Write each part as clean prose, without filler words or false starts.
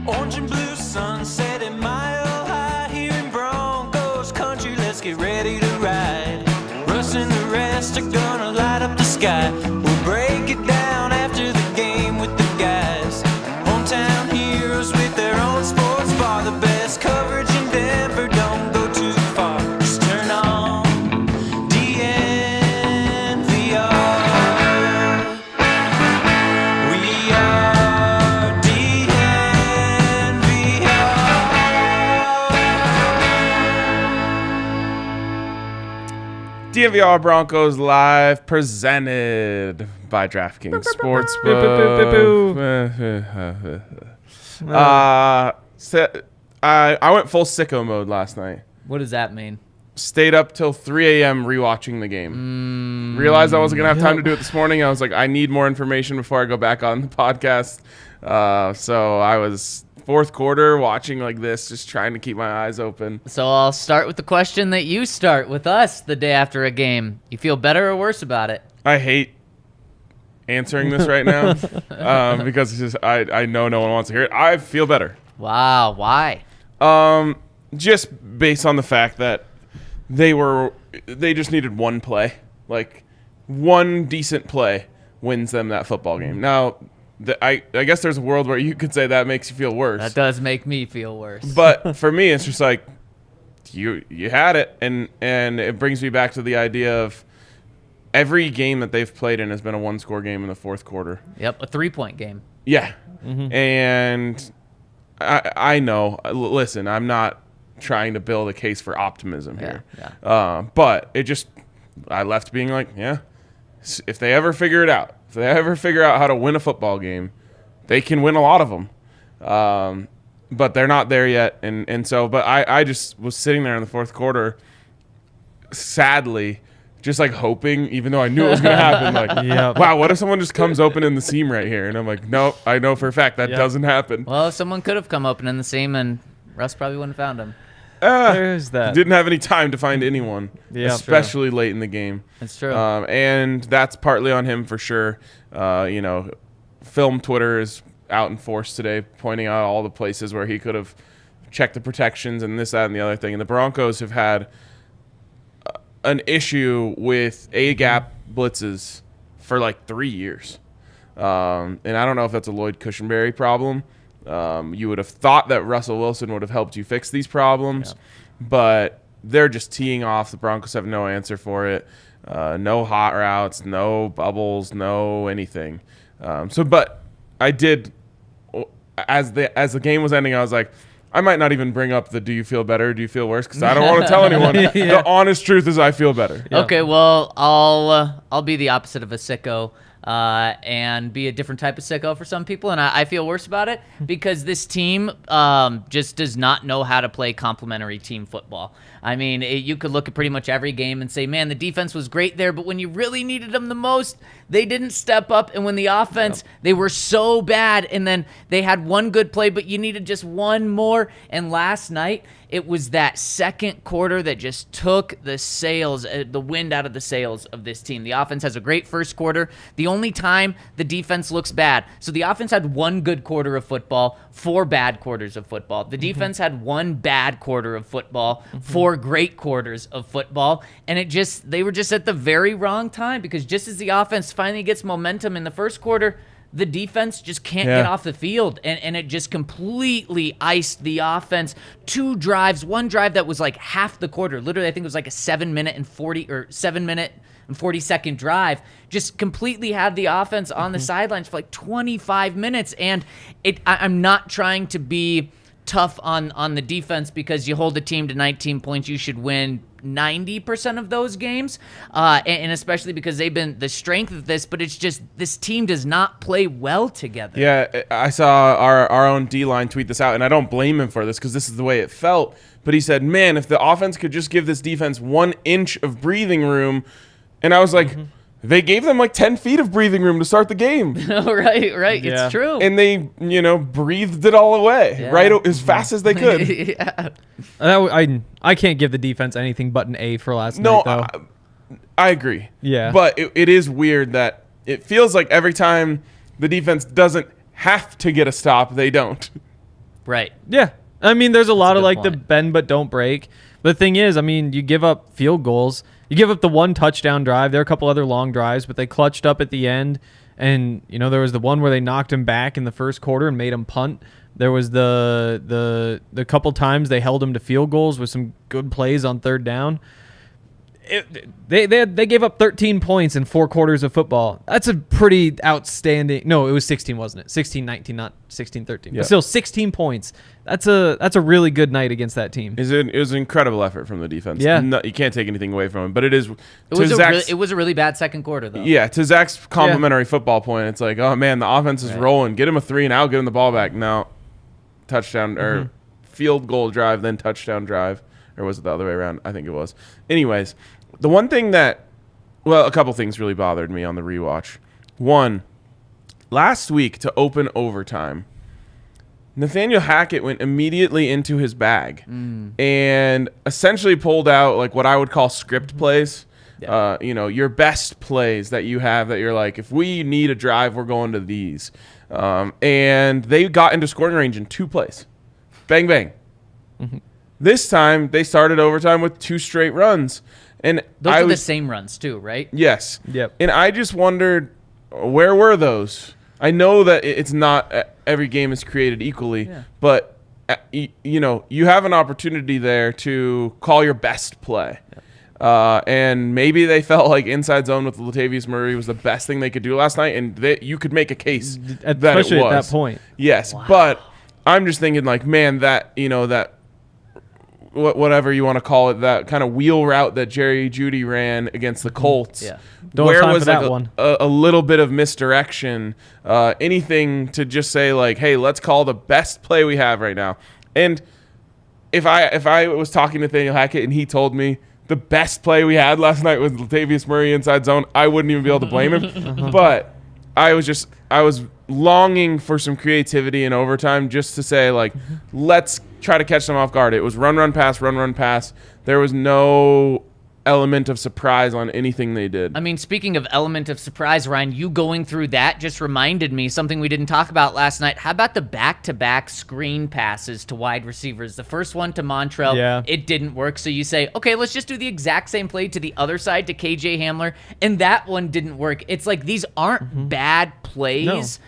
Orange and blue sunset and mile high here in Broncos country. Let's get ready to ride. Russ and the rest are gonna light up the sky. We'll break it down after the game with the guys. Hometown heroes with their own sports bar. The best coverage in Denver, don't go too far. Just turn on DNVR. We are DNVR. DNVR Broncos Live, presented by DraftKings Sportsbook. I went full sicko mode last night. What does that mean? Stayed up till 3 a.m. rewatching the game. Realized I wasn't going to have time to do it this morning. I was like, I need more information before I go back on the podcast. So I was fourth quarter watching like this, just trying to keep my eyes open. So I'll start with the question that you start with us the day after a game. You feel better or worse about it? I hate answering this right now because it's just I know no one wants to hear it. I feel better. Wow, why? Just based on the fact that they just needed one play, like one decent play wins them that football game. Now, I guess there's a world where you could say that makes you feel worse. That does make me feel worse. But for me, it's just like you had it, and it brings me back to the idea of every game that they've played in has been a one-score game in the fourth quarter. Yep, a 3-point game. Yeah, and I know. Listen, I'm not trying to build a case for optimism here. Yeah. But I left being like, yeah, if they ever figure it out, if they ever figure out how to win a football game, they can win a lot of them. But they're not there yet. But I just was sitting there in the fourth quarter, sadly, just like hoping, even though I knew it was going to happen, like, wow, what if someone just comes open in the seam right here? And I'm like, nope, I know for a fact that doesn't happen. Well, someone could have come open in the seam and Russ probably wouldn't have found him. There's that. Didn't have any time to find anyone, especially late in the game. That's true. And that's partly on him for sure. Film Twitter is out in force today, pointing out all the places where he could have checked the protections and this, that, and the other thing. And the Broncos have had an issue with A-gap blitzes for like 3 years. And I don't know if that's a Lloyd Cushenberry problem. You would have thought that Russell Wilson would have helped you fix these problems, but they're just teeing off. The Broncos have no answer for it. No hot routes, no bubbles, no anything. But I did, as the game was ending, I was like, I might not even bring up the do you feel better, do you feel worse, because I don't want to tell anyone. The honest truth is I feel better. Yeah. Okay, well, I'll be the opposite of a sicko. And be a different type of sicko for some people, and I feel worse about it because this team just does not know how to play complementary team football. I mean, you could look at pretty much every game and say, man, the defense was great there, but when you really needed them the most, they didn't step up, and when the offense, they were so bad, and then they had one good play, but you needed just one more, and last night, it was that second quarter that just took the wind out of the sails of this team. The offense has a great first quarter. The only time the defense looks bad. So the offense had one good quarter of football, 4 bad quarters of football. The defense had one bad quarter of football, 4 great quarters of football. And they were just at the very wrong time because just as the offense finally gets momentum in the first quarter, the defense just can't get off the field, and it just completely iced the offense. 2 drives, one drive that was like half the quarter. Literally, I think it was like a 7 minute and 40 second drive. Just completely had the offense on the sidelines for like 25 minutes. And I'm not trying to be tough on the defense because you hold the team to 19 points, you should win 90% of those games, and especially because they've been the strength of this, but it's just this team does not play well together. Yeah, I saw our own D-line tweet this out, and I don't blame him for this because this is the way it felt, but he said, man, if the offense could just give this defense 1 inch of breathing room, and I was like, they gave them like 10 feet of breathing room to start the game. Right. Yeah. It's true. And they, breathed it all away, right, as fast as they could. Yeah. I can't give the defense anything but an A for last night, though. I agree. Yeah. But it is weird that it feels like every time the defense doesn't have to get a stop, they don't. Right. Yeah. I mean, there's a lot of good the point. bend but don't break. The thing is, I mean, you give up field goals. You give up the one touchdown drive. There are a couple other long drives, but they clutched up at the end. And, there was the one where they knocked him back in the first quarter and made him punt. There was the couple times they held him to field goals with some good plays on third down. They gave up 13 points in 4 quarters of football. That's a pretty outstanding. No, it was 16, wasn't it? 16-19, not 16-13. Yeah. But still, 16 points. That's a really good night against that team. It was an incredible effort from the defense. Yeah. No, you can't take anything away from it. But it was a really bad second quarter, though. Yeah, to Zach's complimentary football point, it's like, oh man, the offense is rolling. Get him a 3 and out, get him the ball back. No, touchdown or field goal drive, then touchdown drive. Or was it the other way around? I think it was. Anyways, the one thing a couple things really bothered me on the rewatch. One, last week to open overtime, Nathaniel Hackett went immediately into his bag and essentially pulled out what I would call script plays. Yeah. Your best plays that you have that you're like, if we need a drive, we're going to these. And they got into scoring range in 2 plays. Bang, bang. Mm-hmm. This time, they started overtime with 2 straight runs. And those are the same runs, too, right? Yes. Yep. And I just wondered, where were those? I know that it's not every game is created equally, but, you have an opportunity there to call your best play. Yeah. And maybe they felt like inside zone with Latavius Murray was the best thing they could do last night, and you could make a case that Especially it was. at that point. Yes, wow. But I'm just thinking man, that whatever you want to call it, that kind of wheel route that Jerry Jeudy ran against the Colts. Yeah. Don't where have time was for that one. A little bit of misdirection, anything to just say hey, let's call the best play we have right now. And if I was talking to Nathaniel Hackett and he told me the best play we had last night was Latavius Murray inside zone, I wouldn't even be able to blame him. But I was longing for some creativity in overtime just to say let's try to catch them off guard. It was run, pass, run, pass. There was no element of surprise on anything they did. I mean, speaking of element of surprise, Ryan, you going through that just reminded me something we didn't talk about last night. How about the back-to-back screen passes to wide receivers? The first one to Montrell, it didn't work. So you say, okay, let's just do the exact same play to the other side to KJ Hamler, and that one didn't work. It's like these aren't bad plays,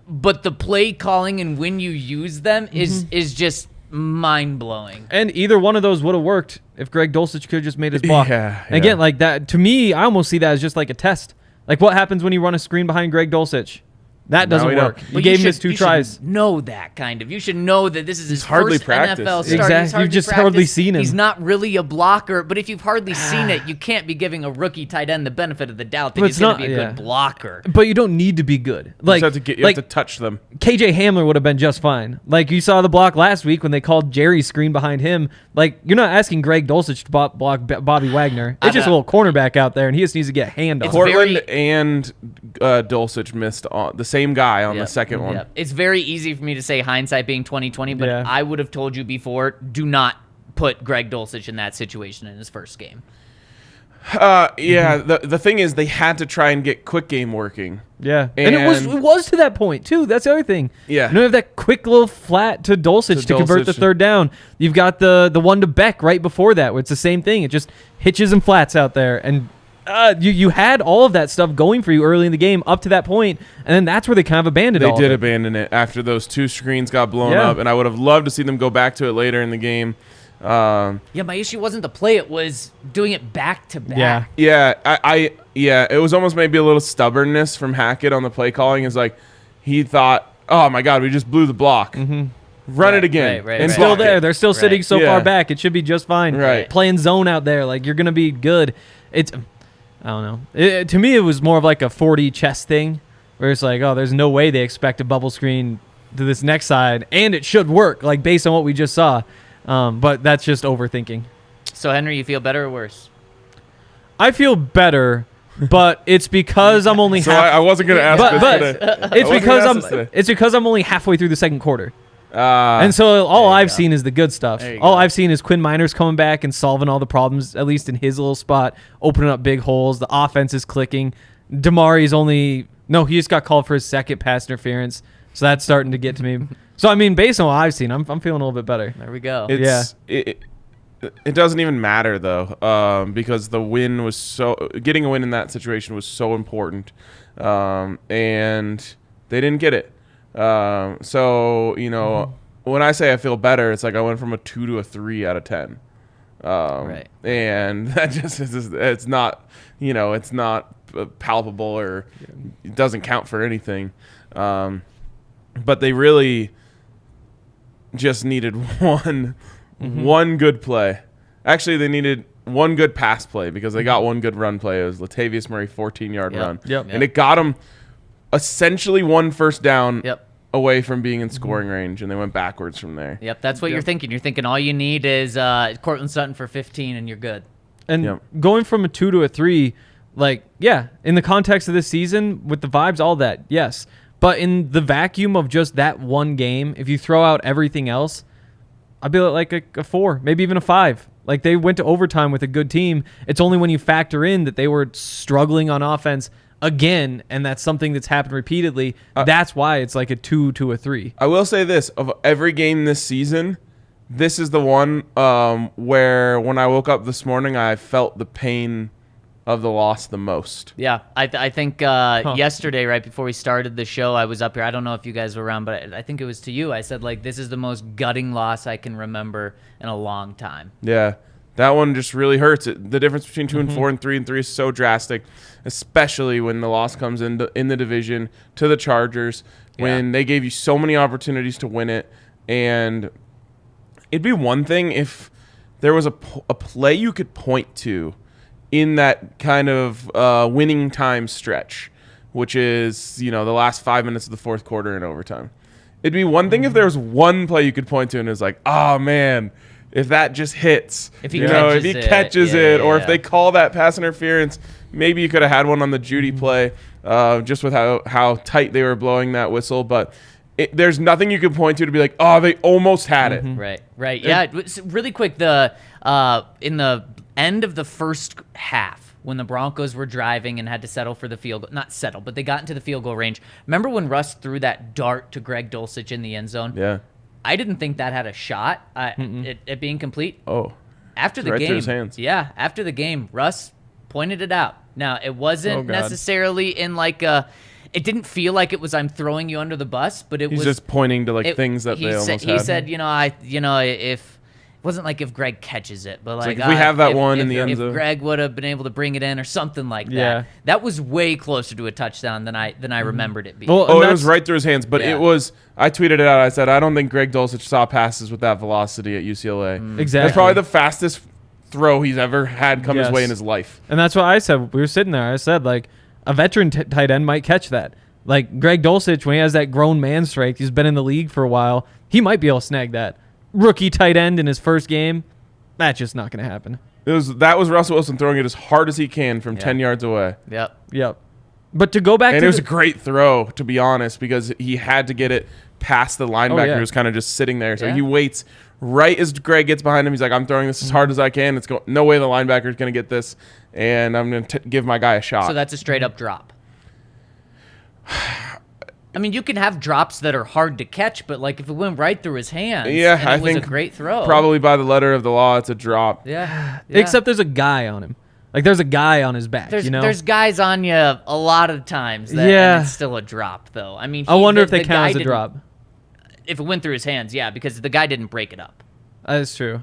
but the play calling and when you use them is just mind-blowing. And either one of those would have worked if Greg Dulcich could have just made his block. Yeah. And again, that, to me, I almost see that as just like a test. What happens when you run a screen behind Greg Dulcich? That doesn't work. Don't. You gave him his 2 tries. You know that kind of. You should know that this is his hardly first practiced. NFL start. Exactly. You've just hardly seen him. He's not really a blocker, but if you've hardly seen it, you can't be giving a rookie tight end the benefit of the doubt that he's going to be a good blocker. But you don't need to be good. You have to touch them. KJ Hamler would have been just fine. You saw the block last week when they called Jerry's screen behind him. You're not asking Greg Dulcich to block Bobby Wagner. It's just a little cornerback out there, and he just needs to get hand off. Portland and Dulcich missed on the same guy on the second one. Yep. It's very easy for me to say hindsight being 20/20, but I would have told you before, do not put Greg Dulcich in that situation in his first game. The thing is, they had to try and get quick game working. Yeah, and it was to that point too. That's the other thing. Yeah, you have that quick little flat to Dulcich to convert the third down. You've got the one to Beck right before that, where it's the same thing. It just hitches and flats out there, and you had all of that stuff going for you early in the game up to that point, and then that's where they kind of abandoned it. They did abandon it after those 2 screens got blown up, and I would have loved to see them go back to it later in the game. My issue wasn't the play; it was doing it back to back. It was almost maybe a little stubbornness from Hackett on the play calling. Is he thought, oh my God, we just blew the block. Run it again. And still there. They're still sitting so far back. It should be just fine. Right. Playing zone out there, you're gonna be good. I don't know. To me, it was more of a 40 chess thing, where it's there's no way they expect a bubble screen to this next side, and it should work, based on what we just saw. But that's just overthinking. So, Henry, you feel better or worse? I feel better, but it's because I'm only I wasn't going to ask this today. It's because I'm only halfway through the second quarter. And so all I've seen is the good stuff. All I've seen is Quinn Miners coming back and solving all the problems, at least in his little spot, opening up big holes. The offense is clicking. Damari's he just got called for his second pass interference, so that's starting to get to me. So, I mean, based on what I've seen, I'm feeling a little bit better. There we go. It doesn't even matter though, because the win was getting a win in that situation was so important, and they didn't get it. So when I say I feel better, it's like I went from a 2 to a 3 out of 10. Right. And that just it's not it's not palpable, or it doesn't count for anything. But they really just needed one good play. Actually, they needed one good pass play because they got one good run play. It was Latavius Murray 14-yard run. And it got them essentially one first down away from being in scoring range, and they went backwards from there. Yep, that's what you're thinking. You're thinking all you need is Cortland Sutton for 15, and you're good. And going from a 2 to a 3, in the context of this season, with the vibes, all that, yes. But in the vacuum of just that one game, if you throw out everything else, I'd be like a 4, maybe even a 5. Like, they went to overtime with a good team. It's only when you factor in that they were struggling on offense again, and that's something that's happened repeatedly. That's why it's like a 2 to a 3. I will say this: of every game this season, this is the one where when I woke up this morning, I felt the pain of the loss the most. Yeah, I think yesterday, right before we started the show, I was up here. I don't know if you guys were around, but I think it was to you. I said, this is the most gutting loss I can remember in a long time. Yeah, that one just really hurts. The difference between 2 and 4 and 3 and 3 is so drastic, especially when the loss comes in the division to the Chargers, when they gave you so many opportunities to win it. And it'd be one thing if there was a play you could point to in that kind of winning time stretch, which is, the last 5 minutes of the fourth quarter in overtime. It'd be one thing if there was one play you could point to and it was like, oh, man, if that just hits. If he catches it. Or if they call that pass interference, maybe you could have had one on the Judy play, just with how tight they were blowing that whistle. But there's nothing you could point to be like, oh, they almost had it. Right. Yeah, really quick, in the end of the first half, when the Broncos were driving and had to settle for the field goal, not settle, but they got into the field goal range. Remember when Russ threw that dart to Greg Dulcich in the end zone? Yeah. I didn't think that had a shot at being complete. Oh. After the right game. through his hands. Yeah, after the game, Russ pointed it out. Now, it wasn't necessarily in it didn't feel like it was I'm throwing you under the bus, but He's just pointing to things that they almost had. He said, if it wasn't like if Greg catches it, but if we have that one in the end zone. If Greg would have been able to bring it in or something like that. Yeah. That was way closer to a touchdown than I remembered it being. Well, it was right through his hands, but it was. I tweeted it out. I said I don't think Greg Dulcich saw passes with that velocity at UCLA. Exactly. That's probably the fastest throw he's ever had come his way in his life. And that's what I said. We were sitting there. I said a veteran tight end might catch that. Like Greg Dulcich, when he has that grown man strength, he's been in the league for a while. He might be able to snag that. Rookie tight end in his first game. That's just not going to happen. That was Russell Wilson throwing it as hard as he can from 10 yards away. Yep. But to go back and it was a great throw, to be honest, because he had to get it past the linebacker who's kind of just sitting there. So he waits right as Greg gets behind him. He's like, I'm throwing this as hard as I can. No way the linebacker's going to get this, and I'm going to give my guy a shot. So that's a straight up drop. I mean, you can have drops that are hard to catch, but if it went right through his hands, I think it was a great throw. Probably by the letter of the law, it's a drop. Yeah. Except there's a guy on him. There's a guy on his back. There's guys on you a lot of times. And it's still a drop, though. I mean, I wonder if they count as a drop. If it went through his hands, because the guy didn't break it up. That is true.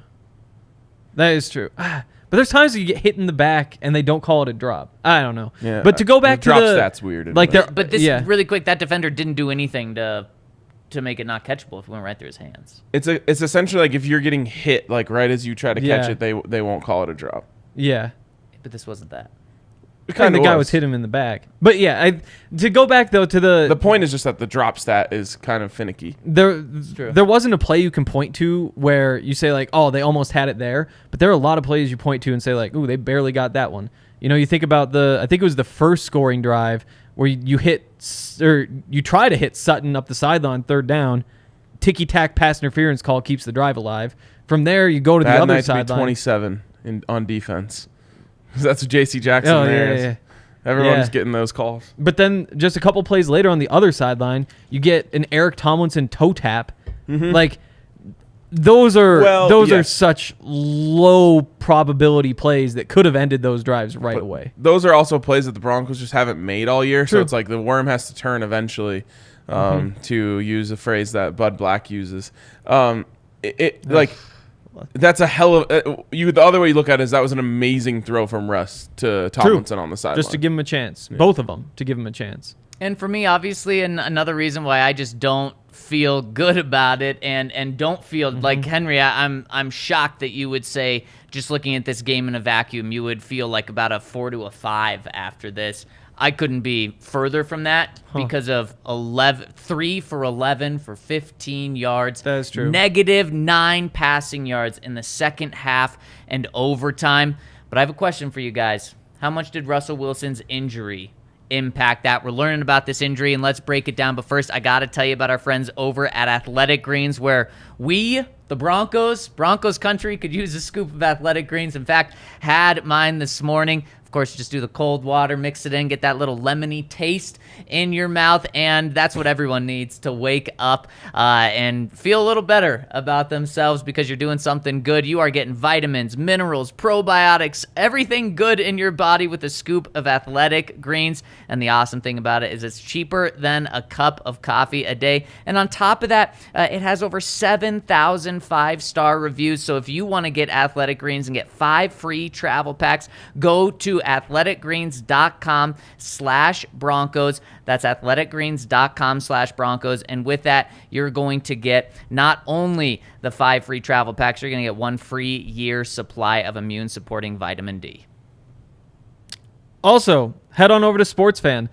But there's times you get hit in the back and they don't call it a drop. I don't know. Yeah, but to go back to drop stat's weird. But this really quick, that defender didn't do anything to make it not catchable if it went right through his hands. It's essentially if you're getting hit right as you try to catch it, they won't call it a drop. Yeah. But this wasn't that. And the guy was hit him in the back. But to go back though to the point is just that the drop stat is kind of finicky. There wasn't a play you can point to where you say they almost had it there, but there are a lot of plays you point to and say ooh, they barely got that one. You think about I think it was the first scoring drive where you try to hit Sutton up the sideline, third down, ticky-tack pass interference call keeps the drive alive. From there you go to the other sideline. 27 on defense. That's what J.C. Jackson is. Yeah. Everyone's getting those calls. But then just a couple plays later on the other sideline, you get an Eric Tomlinson toe tap Like those are yes. such low probability plays that could have ended those drives right away. Those are also plays that the Broncos just haven't made all year. True. So it's like the worm has to turn eventually, to use a phrase that Bud Black uses. Like that's a hell of the other way you look at it is that was an amazing throw from Russ to Tomlinson on the sideline. Just to give him a chance. Both of them to give him a chance. And for me, obviously, and another reason why I just don't feel good about it and don't feel like Henry, I'm shocked that you would say, just looking at this game in a vacuum, you would feel like about a 4 to a 5 after this. I couldn't be further from that because of 3 for 11 for 15 yards. That is true. -9 passing yards in the second half and overtime. But I have a question for you guys. How much did Russell Wilson's injury impact that? We're learning about this injury, and let's break it down. But first, I got to tell you about our friends over at Athletic Greens, where we, the Broncos country, could use a scoop of Athletic Greens. In fact, had mine this morning. Of course, just do the cold water, mix it in, get that little lemony taste in your mouth, and that's what everyone needs to wake up and feel a little better about themselves because you're doing something good. You are getting vitamins, minerals, probiotics, everything good in your body with a scoop of Athletic Greens, and the awesome thing about it is it's cheaper than a cup of coffee a day, and on top of that, it has over 7,000 5-star reviews, so if you want to get Athletic Greens and get 5 free travel packs, go to athleticgreens.com/Broncos. That's athleticgreens.com/Broncos. And with that, you're going to get not only the 5 free travel packs, you're going to get 1 free year supply of immune supporting vitamin D. Also, head on over to SportsFan.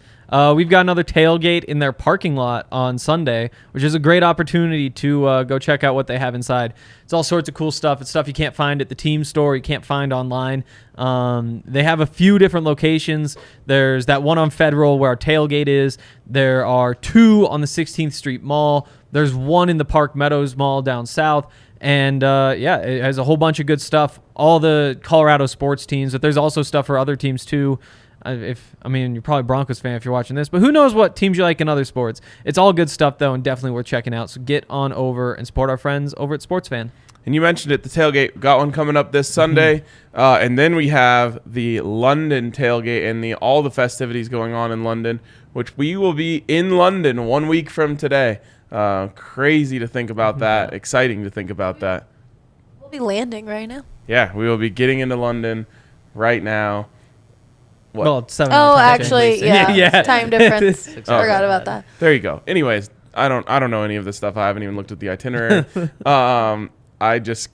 We've got another tailgate in their parking lot on Sunday, which is a great opportunity to go check out what they have inside. It's all sorts of cool stuff. It's stuff you can't find at the team store, you can't find online. They have a few different locations. There's that one on Federal where our tailgate is. There are 2 on the 16th Street Mall. There's one in the Park Meadows Mall down south. And, it has a whole bunch of good stuff. All the Colorado sports teams, but there's also stuff for other teams too. You're probably a Broncos fan if you're watching this, but who knows what teams you like in other sports. It's all good stuff, though, and definitely worth checking out. So get on over and support our friends over at SportsFan. And you mentioned it, the tailgate. Got one coming up this Sunday. And then we have the London tailgate and all the festivities going on in London, which we will be in London 1 week from today. Crazy to think about that. Exciting to think about that. We'll be landing right now. Yeah, we will be getting into London right now. What? Well, it's 7 Oh, hours. actually, yeah. Time difference. Forgot about that. There you go. Anyways, I don't know any of this stuff. I haven't even looked at the itinerary. I just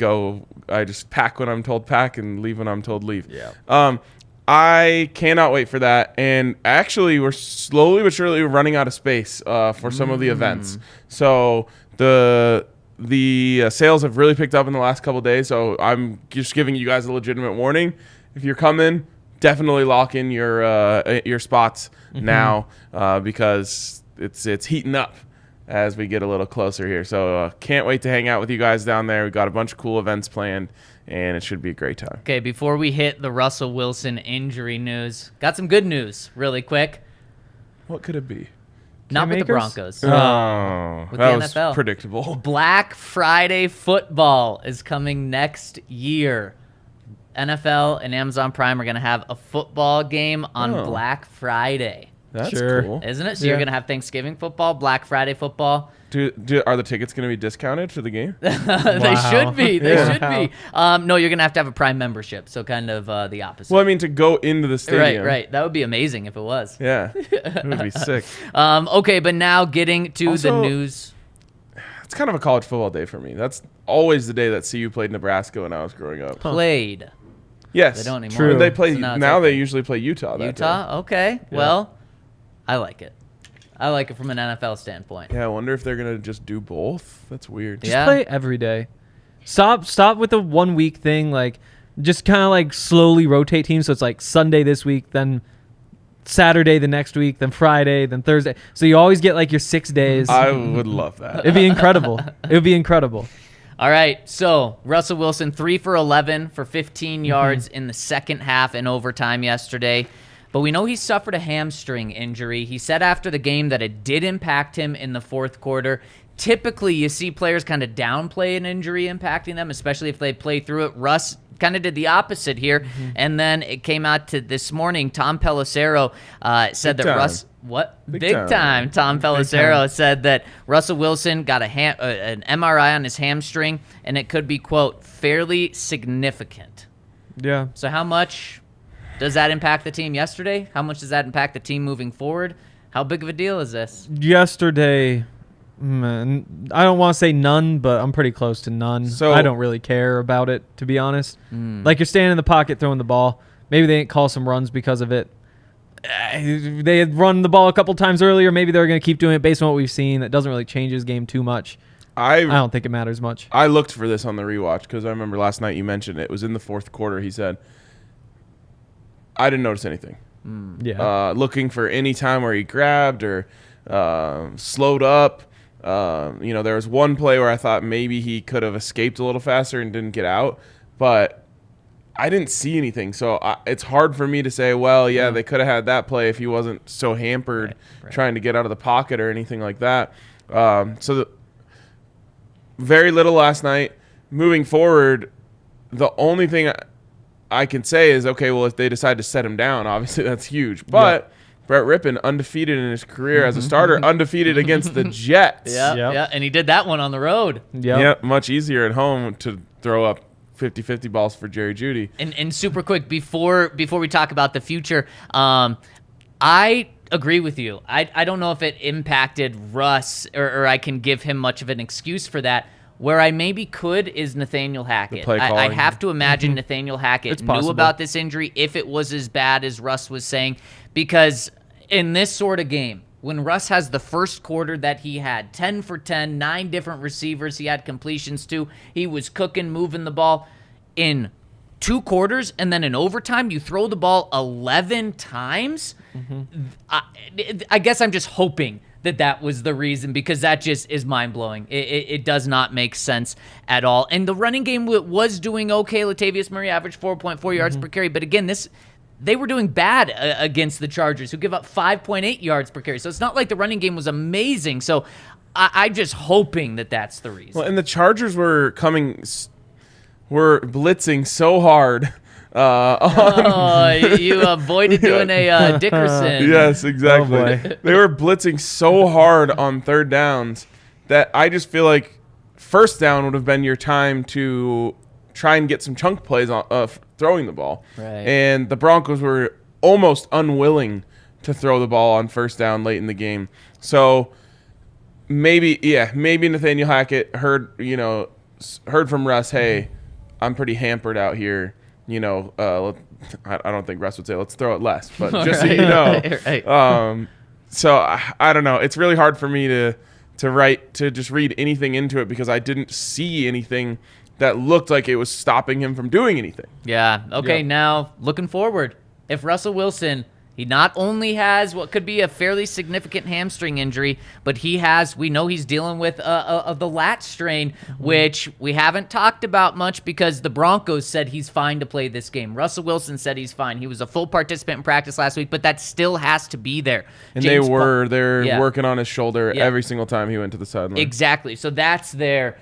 pack when I'm told pack and leave when I'm told leave. Yeah. I cannot wait for that. And actually, we're slowly but surely running out of space for some of the events. So the sales have really picked up in the last couple of days. So I'm just giving you guys a legitimate warning. If you're coming, definitely lock in your spots now because it's heating up as we get a little closer here. So can't wait to hang out with you guys down there. We've got a bunch of cool events planned, and it should be a great time. Okay, before we hit the Russell Wilson injury news, got some good news really quick. What could it be? Not with the Makers? Broncos. Oh, With that the was NFL. predictable. Black Friday football is coming next year. NFL and Amazon Prime are going to have a football game on Black Friday. That's Sure. cool. Isn't it? So you're going to have Thanksgiving football, Black Friday football. Are the tickets going to be discounted for the game? They should be. They should be. No, you're going to have a Prime membership, so kind of the opposite. Well, I mean, to go into the stadium. Right. That would be amazing if it was. Yeah, it would be sick. Okay, but now getting to the Also, news. It's kind of a college football day for me. That's always the day that CU played Nebraska when I was growing up. Played. Yes. They don't anymore. True. They play So now now. it's They okay. usually play Utah. That Utah? Okay. Yeah. Well, I like it. I like it from an NFL standpoint. Day. Yeah, I wonder if they're gonna just do both. That's weird. Yeah. Play every day. Stop with the 1 week thing. Like, just kind of like slowly rotate teams. So it's like Sunday this week, then Saturday the next week, then Friday, then Thursday. So you always get like your 6 days. I would love that. It'd be incredible. It would be incredible. All right, so Russell Wilson, 3 for 11 for 15 yards in the second half in overtime yesterday. But we know he suffered a hamstring injury. He said after the game that it did impact him in the fourth quarter. typically you see players kind of downplay an injury impacting them, especially if they play through it. Russ kind of did the opposite here, and then it came out to this morning. Tom Pelissero said Big that time. Russ. What? Big time. Tom Pelissero said that Russell Wilson got an MRI on his hamstring, and it could be, quote, fairly significant. Yeah. So how much does that impact the team yesterday? How much does that impact the team moving forward? How big of a deal is this? Yesterday, I don't want to say none, but I'm pretty close to none. So- I don't really care about it, to be honest. Like, you're standing in the pocket throwing the ball. Maybe they didn't call some runs because of it. They had run the ball a couple times earlier. Maybe they're going to keep doing it based on what we've seen. That doesn't really change his game too much. I don't think it matters much. I looked for this on the rewatch because I remember last night you mentioned it. It was in the fourth quarter. He said, I didn't notice anything. Yeah. Looking for any time where he grabbed or slowed up. There was one play where I thought maybe he could have escaped a little faster and didn't get out, but I didn't see anything. So it's hard for me to say, well, yeah, they could have had that play if he wasn't so hampered trying to get out of the pocket or anything like that. Very little last night. Moving forward, the only thing I can say is, okay, well, if they decide to set him down, obviously that's huge. But Brett Rippon, undefeated in his career as a starter, undefeated against the Jets. Yeah, and he did that one on the road. Yeah, much easier at home to throw up 50-50 balls for Jerry Jeudy. And super quick, before we talk about the future, I agree with you. I don't know if it impacted Russ or I can give him much of an excuse for that. Where I maybe could is Nathaniel Hackett. play I calling. have to imagine Nathaniel Hackett It's knew possible. about this injury if it was as bad as Russ was saying. Because in this sort of game, when Russ has the first quarter that he had, 10 for 10, 9 different receivers he had completions to, he was cooking, moving the ball. In 2 quarters and then in overtime, you throw the ball 11 times. I guess I'm just hoping that was the reason, because that just is mind-blowing. It does not make sense at all. And the running game was doing okay. Latavius Murray averaged 4.4 yards per carry. But again, they were doing bad against the Chargers, who give up 5.8 yards per carry. So it's not like the running game was amazing. So I'm just hoping that's the reason. Well, and the Chargers were blitzing so hard. You avoided doing a Dickerson. Yes, exactly. Oh, boy. They were blitzing so hard on third downs that I just feel like first down would have been your time to try and get some chunk plays on throwing the ball. Right. And the Broncos were almost unwilling to throw the ball on first down late in the game. So maybe Nathaniel Hackett heard from Russ, hey, I'm pretty hampered out here. I don't think Russ would say, let's throw it less, but just so you know. Right. So I don't know. It's really hard for me to just read anything into it because I didn't see anything that looked like it was stopping him from doing anything. Yeah. Okay, Yeah. Now looking forward, if Russell Wilson, he not only has what could be a fairly significant hamstring injury, but we know he's dealing with the lat strain, which we haven't talked about much because the Broncos said he's fine to play this game. Russell Wilson said he's fine. He was a full participant in practice last week, but that still has to be there. And They're they're working on his shoulder every single time he went to the sideline. Exactly. So that's there.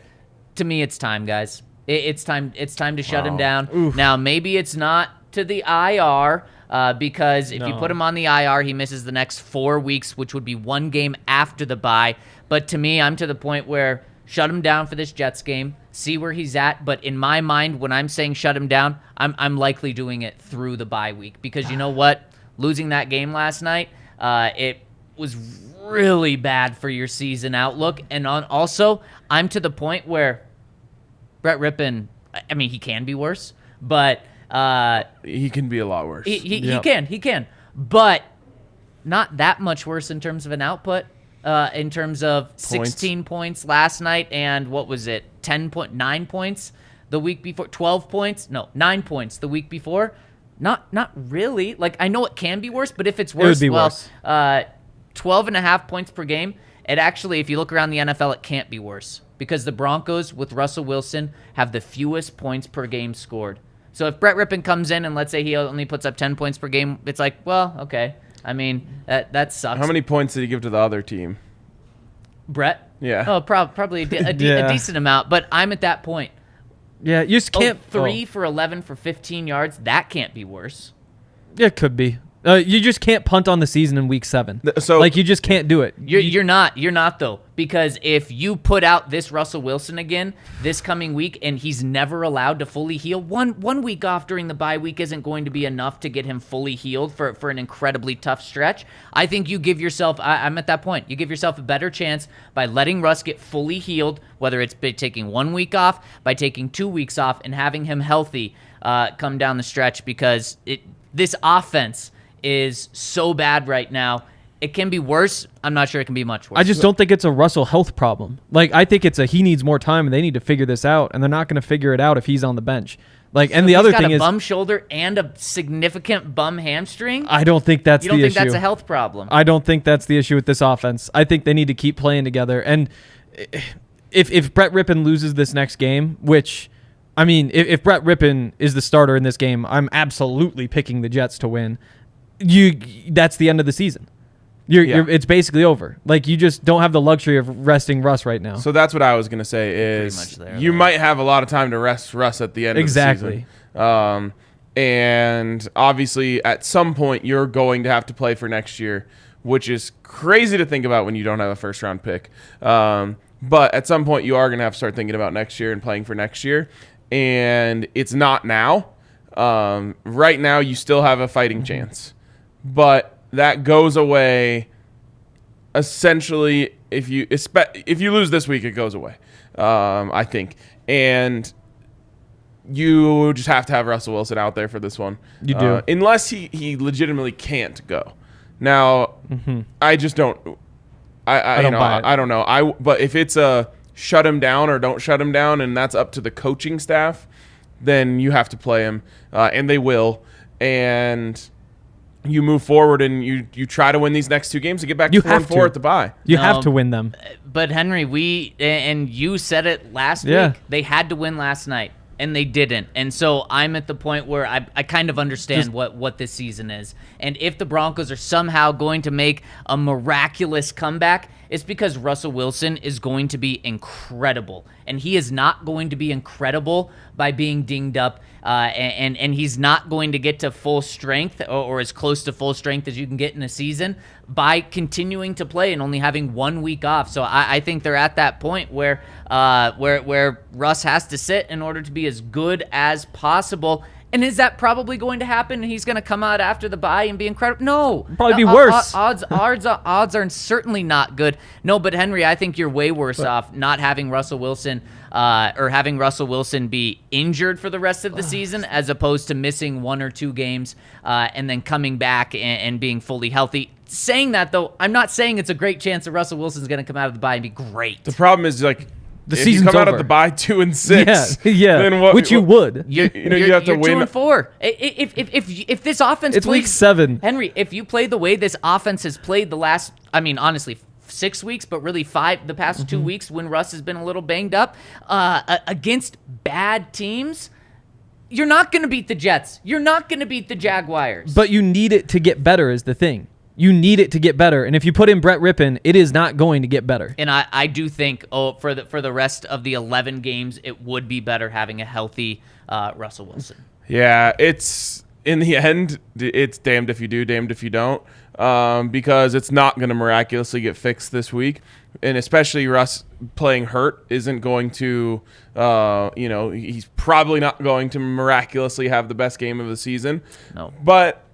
To me, it's time, guys. It's time to shut him down. Oof. Now, maybe it's not to the IR, because if you put him on the IR, he misses the next 4 weeks, which would be 1 game after the bye. But to me, I'm to the point where shut him down for this Jets game, see where he's at. But in my mind, when I'm saying shut him down, I'm likely doing it through the bye week, because you know what? Losing that game last night, it was really bad for your season outlook. And also, I'm to the point where Brett Rippon, I mean, he can be worse, but he can be a lot worse. he can, but not that much worse in terms of an output. In terms of 16 points last night, and what was it, 9 points the week before, 12 points, no, 9 points the week before. Not really. Like, I know it can be worse, but if it's worse, be worse. 12.5 points per game. It actually, if you look around the NFL, it can't be worse, because the Broncos with Russell Wilson have the fewest points per game scored. So if Brett Rippon comes in and let's say he only puts up 10 points per game, it's like, well, okay. I mean, that sucks. How many points did he give to the other team? Brett? Yeah. Oh, probably a decent amount. But I'm at that point. Yeah, you just can't. 3 for 11 for 15 yards. That can't be worse. It could be. You just can't punt on the season in week 7. So you just can't do it. You're not though, because if you put out this Russell Wilson again this coming week and he's never allowed to fully heal, one week off during the bye week isn't going to be enough to get him fully healed for an incredibly tough stretch. I think you give yourself, I'm at that point, you give yourself a better chance by letting Russ get fully healed, whether it's by taking 1 week off, by taking 2 weeks off, and having him healthy come down the stretch, because this offense is so bad right now. It can be worse. I'm not sure it can be much worse. I just don't think it's a Russell health problem. I think it's he needs more time, and they need to figure this out, and they're not going to figure it out if he's on the bench. And the other thing is, he's got a bum shoulder and a significant bum hamstring. I don't think that's the issue. You don't think that's a health problem? I don't think that's the issue with this offense. I think they need to keep playing together. And if Brett Rippon loses this next game, which, I mean, if Brett Rippon is the starter in this game, I'm absolutely picking the Jets to win. That's the end of the season. It's basically over. You just don't have the luxury of resting Russ right now. So that's what I was going to say is you might have a lot of time to rest Russ at the end of the season. And obviously at some point you're going to have to play for next year, which is crazy to think about when you don't have a first round pick. But at some point you are going to have to start thinking about next year and playing for next year. And it's not now. Right now you still have a fighting chance. But that goes away essentially if you lose this week, it goes away, I think. And you just have to have Russell Wilson out there for this one. You do. Unless he legitimately can't go. Now, I just don't I don't know. But if it's a shut him down or don't shut him down, and that's up to the coaching staff, then you have to play him, and they will. And you move forward and you try to win these next 2 games to get back to 4-4 at the bye. You have to win them. But Henry, you said it last week. They had to win last night, and they didn't. And so I'm at the point where I kind of understand what this season is. And if the Broncos are somehow going to make a miraculous comeback, it's because Russell Wilson is going to be incredible. And he is not going to be incredible by being dinged up. And he's not going to get to full strength or as close to full strength as you can get in a season by continuing to play and only having 1 week off. So I think they're at that point where Russ has to sit in order to be as good as possible. And is that probably going to happen? And he's going to come out after the bye and be incredible? No. Probably be worse. Odds are certainly not good. No, but Henry, I think you're way worse off not having Russell Wilson or having Russell Wilson be injured for the rest of the season as opposed to missing 1 or 2 games and then coming back and being fully healthy. Saying that, though, I'm not saying it's a great chance that Russell Wilson's going to come out of the bye and be great. The problem is, the if season's you come over. out of the bye 2-6, then what, you would. You have to win. 2-4. If this offense, it's week 7, Henry. If you play the way this offense has played the last, honestly, 6 weeks, but really 5 the past 2 weeks when Russ has been a little banged up against bad teams. You're not going to beat the Jets. You're not going to beat the Jaguars. But you need it to get better is the thing. You need it to get better. And if you put in Brett Rippon, it is not going to get better. And I do think for the rest of the 11 games, it would be better having a healthy Russell Wilson. Yeah, it's in the end, it's damned if you do, damned if you don't, because it's not going to miraculously get fixed this week. And especially Russ playing hurt isn't going to, he's probably not going to miraculously have the best game of the season. No. But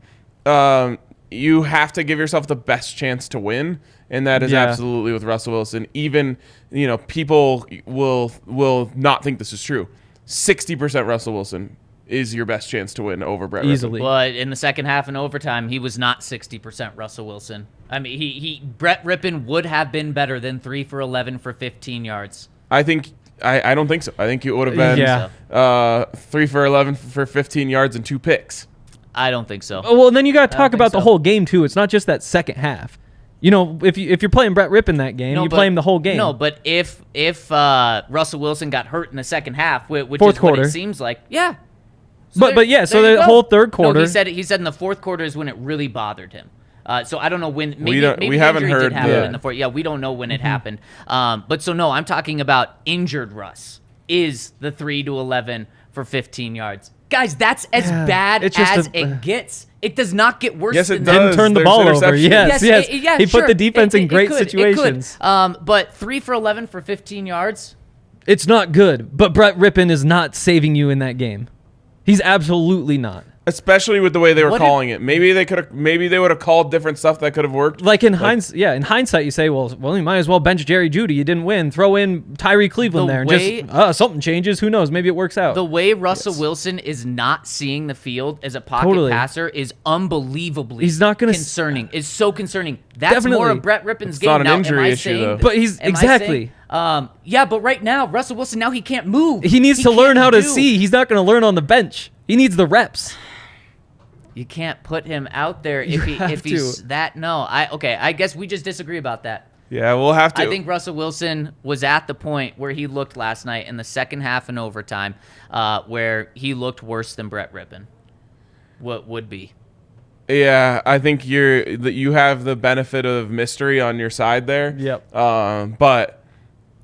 you have to give yourself the best chance to win, and that is absolutely with Russell Wilson. Even, people will not think this is true. 60% Russell Wilson is your best chance to win over Brett easily. Rippon. But in the second half and overtime, he was not 60% Russell Wilson. I mean, Brett Rippon would have been better than 3 for 11 for 15 yards. I don't think so. I think it would have been 3 for 11 for 15 yards and 2 picks. I don't think so. Well, and then you got to talk about the whole game too. It's not just that second half. If you're playing Brett Rippon that game, play him the whole game. No, but if Russell Wilson got hurt in the second half, which fourth is quarter. what it seems like, yeah. So the whole third quarter. No, he said in the fourth quarter is when it really bothered him. So I don't know when. Maybe we haven't injury heard did happen the- in the fourth. Yeah, we don't know when it happened. But so no, I'm talking about injured Russ is the 3 to 11 for 15 yards. Guys, that's as bad it's just as it gets. It does not get worse Yes, than it that. does. Didn't turn the There's ball over. interceptions. Yes. Yeah, He sure. put the defense in great could, situations. It could. But 3 for 11 for 15 yards. It's not good, but Brett Rippon is not saving you in that game. He's absolutely not. Especially with the way they were What calling it. Maybe they would have called different stuff that could have worked. Like in hindsight, you say, well, you might as well bench Jerry Jeudy. You didn't win. Throw in Tyree Cleveland The there. And way- just something changes. Who knows? Maybe it works out. The way Russell Wilson is not seeing the field as a pocket Totally. passer is unbelievably He's not gonna concerning. It's so concerning. That's Definitely. more of Brett Rippon's It's game. not an Now, injury am I issue, saying though. that- But he's- am I exactly. saying, yeah, but right now, Russell Wilson, now he can't move. he needs to learn can't how to do- see. He's not going to learn on the bench. He needs the reps. You can't put him out there You have if he's to. that. No, I guess we just disagree about that. Yeah, we'll have to. I think Russell Wilson was at the point where he looked last night in the second half and overtime, where he looked worse than Brett Rippon. What would be? Yeah, I think you have the benefit of mystery on your side there. Yep. But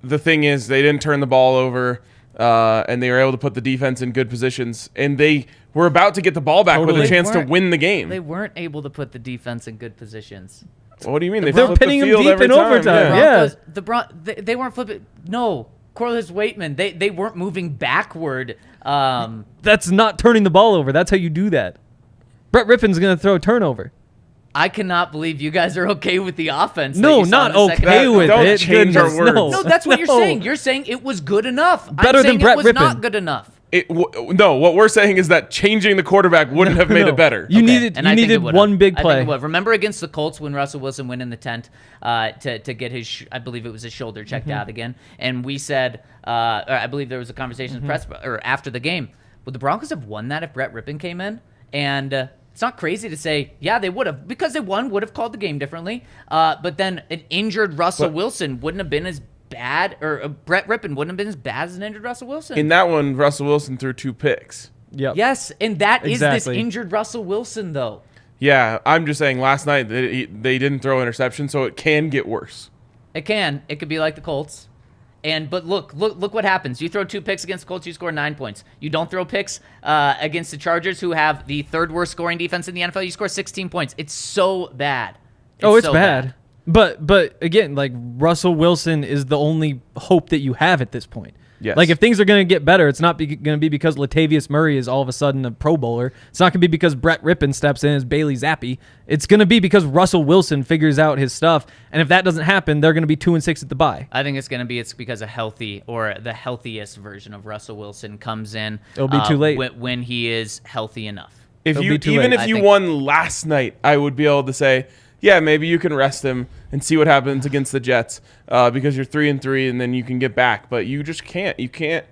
the thing is, they didn't turn the ball over, and they were able to put the defense in good positions, and they were about to get the ball back with Totally. a chance to They win the game. They weren't able to put the defense in good positions. What do you mean? They They're flipped the pinning him field deep every in time. overtime. Yeah. Broncos, they weren't flipping. No, Corliss Waitman, they weren't moving backward. That's not turning the ball over. That's how you do that. Brett Rippon's going to throw a turnover. I cannot believe you guys are okay with the offense. that No, you saw not in the second okay half. with Don't it. change our Goodness, words. No, No, that's what you're No. saying. You're saying it was good enough. Better I'm than saying Brett it was Rippon. not good enough. No, what we're saying is that changing the quarterback wouldn't have made No. it better. You Okay, needed and I think it needed would've. one big I think play. it would. Remember against the Colts when Russell Wilson went in the tent to get his, I believe it was his shoulder checked Mm-hmm. out again, and we said, or I believe there was a conversation in the press or after the game. Would the Broncos have won that if Brett Rippon came in? And it's not crazy to say, yeah, they would have, because they would have called the game differently. But then an injured Russell Wilson wouldn't have been as bad, or Brett Rippon wouldn't have been as bad as an injured Russell Wilson. In that one, Russell Wilson threw 2 picks. Yep. Yes, and that is this Exactly. injured Russell Wilson, though. Yeah, I'm just saying last night they didn't throw interception, so it can get worse. It can. It could be like the Colts. But look what happens. You throw 2 picks against the Colts, you score 9 points. You don't throw picks against the Chargers, who have the 3rd worst scoring defense in the NFL, you score 16 points. It's so bad. It's so bad. But again, like Russell Wilson is the only hope that you have at this point. Yes. Like if things are going to get better, it's not going to be because Latavius Murray is all of a sudden a Pro Bowler. It's not going to be because Brett Rippon steps in as Bailey Zappi. It's going to be because Russell Wilson figures out his stuff. And if that doesn't happen, they're going to be 2-6 at the bye. I think it's because a healthy or the healthiest version of Russell Wilson comes in. It'll be too late. when he is healthy enough. It'll be too Even late. if you won last night, I would be able to say, yeah, maybe you can rest him and see what happens against the Jets because you're 3-3 and then you can get back. But you just can't. You can't.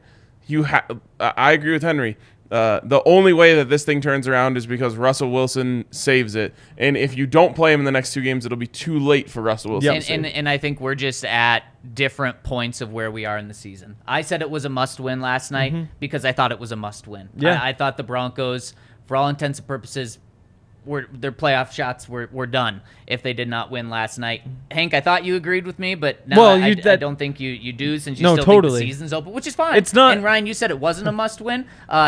I agree with Henry. The only way that this thing turns around is because Russell Wilson saves it. And if you don't play him in the next 2 games, it'll be too late for Russell Wilson. Yep. to save it. And I think we're just at different points of where we are in the season. I said it was a must-win last night because I thought it was a must-win. Yeah. I thought the Broncos, for all intents and purposes, their playoff shots were done if they did not win last night. Hank, I thought you agreed with me, but now I don't think you do, since you still think the season's open, which is fine. It's not. And Ryan, you said it wasn't a must-win,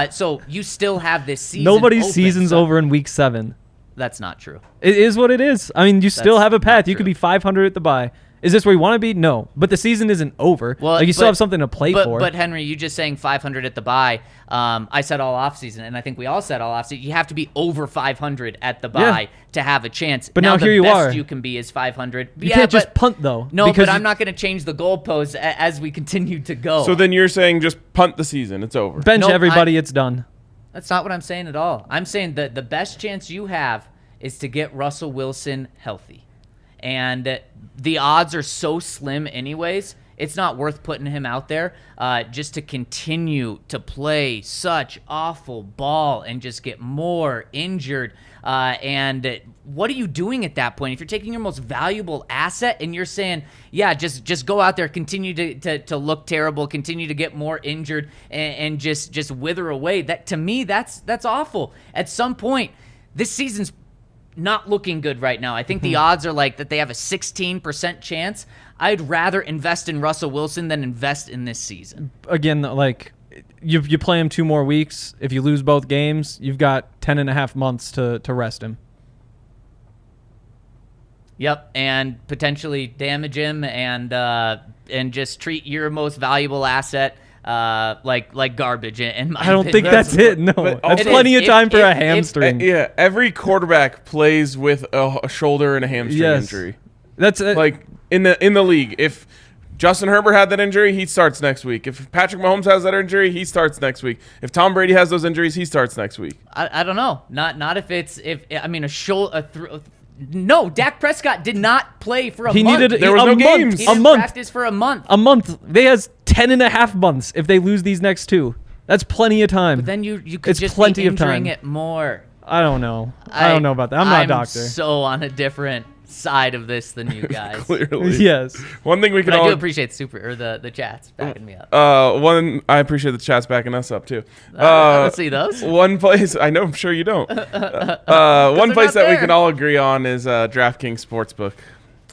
so you still have this season. Nobody's open, season's so over in week 7. That's not true. It is what it is. I mean, you still That's have a path. not You could true. be 500 at the bye. Is this where you want to be? No. But the season isn't over. Well, like you still have something to play for. But Henry, you just saying 500 at the bye. I said all offseason, and I think we all said all offseason. You have to be over 500 at the bye to have a chance. But now here you the best are. you can be is 500. You can't just punt, though. No, because but I'm not going to change the goalposts as we continue to go. So then you're saying just punt the season. It's over. bench No, everybody. It's done. That's not what I'm saying at all. I'm saying that the best chance you have is to get Russell Wilson healthy. And the odds are so slim anyways, it's not worth putting him out there just to continue to play such awful ball and just get more injured. And what are you doing at that point? If you're taking your most valuable asset and you're saying, yeah, just go out there, continue to look terrible, continue to get more injured and just wither away. That, to me, that's awful. At some point, this season's not looking good right now. I think the odds are like that they have a 16% chance. I'd rather invest in Russell Wilson than invest in this season. Again, like you play him 2 more weeks. If you lose both games, you've got 10.5 months to rest him. Yep, and potentially damage him and just treat your most valuable asset like garbage. In my I don't think opinion. that's it. No, that's plenty of time for a hamstring. Yeah, every quarterback plays with a shoulder and a hamstring injury. That's like in the league. If Justin Herbert had that injury, he starts next week. If Patrick Mahomes has that injury, he starts next week. If Tom Brady has those injuries, he starts next week. I don't know. Not if it's a shoulder. No, Dak Prescott did not play for a month. There was no games. He didn't practice for a month. A month. They has 10.5 months if they lose these next 2. That's plenty of time. But then you could it's just plenty be of time. injuring it more. I don't know. I don't know about that. I'm not a doctor. I'm so on a different side of this than you guys. Clearly. Yes. One thing we can But I all do appreciate the chats backing me up. I appreciate the chats backing us up too. I don't see those. One place I know, I'm sure you don't. One place that we can all agree on is DraftKings Sportsbook.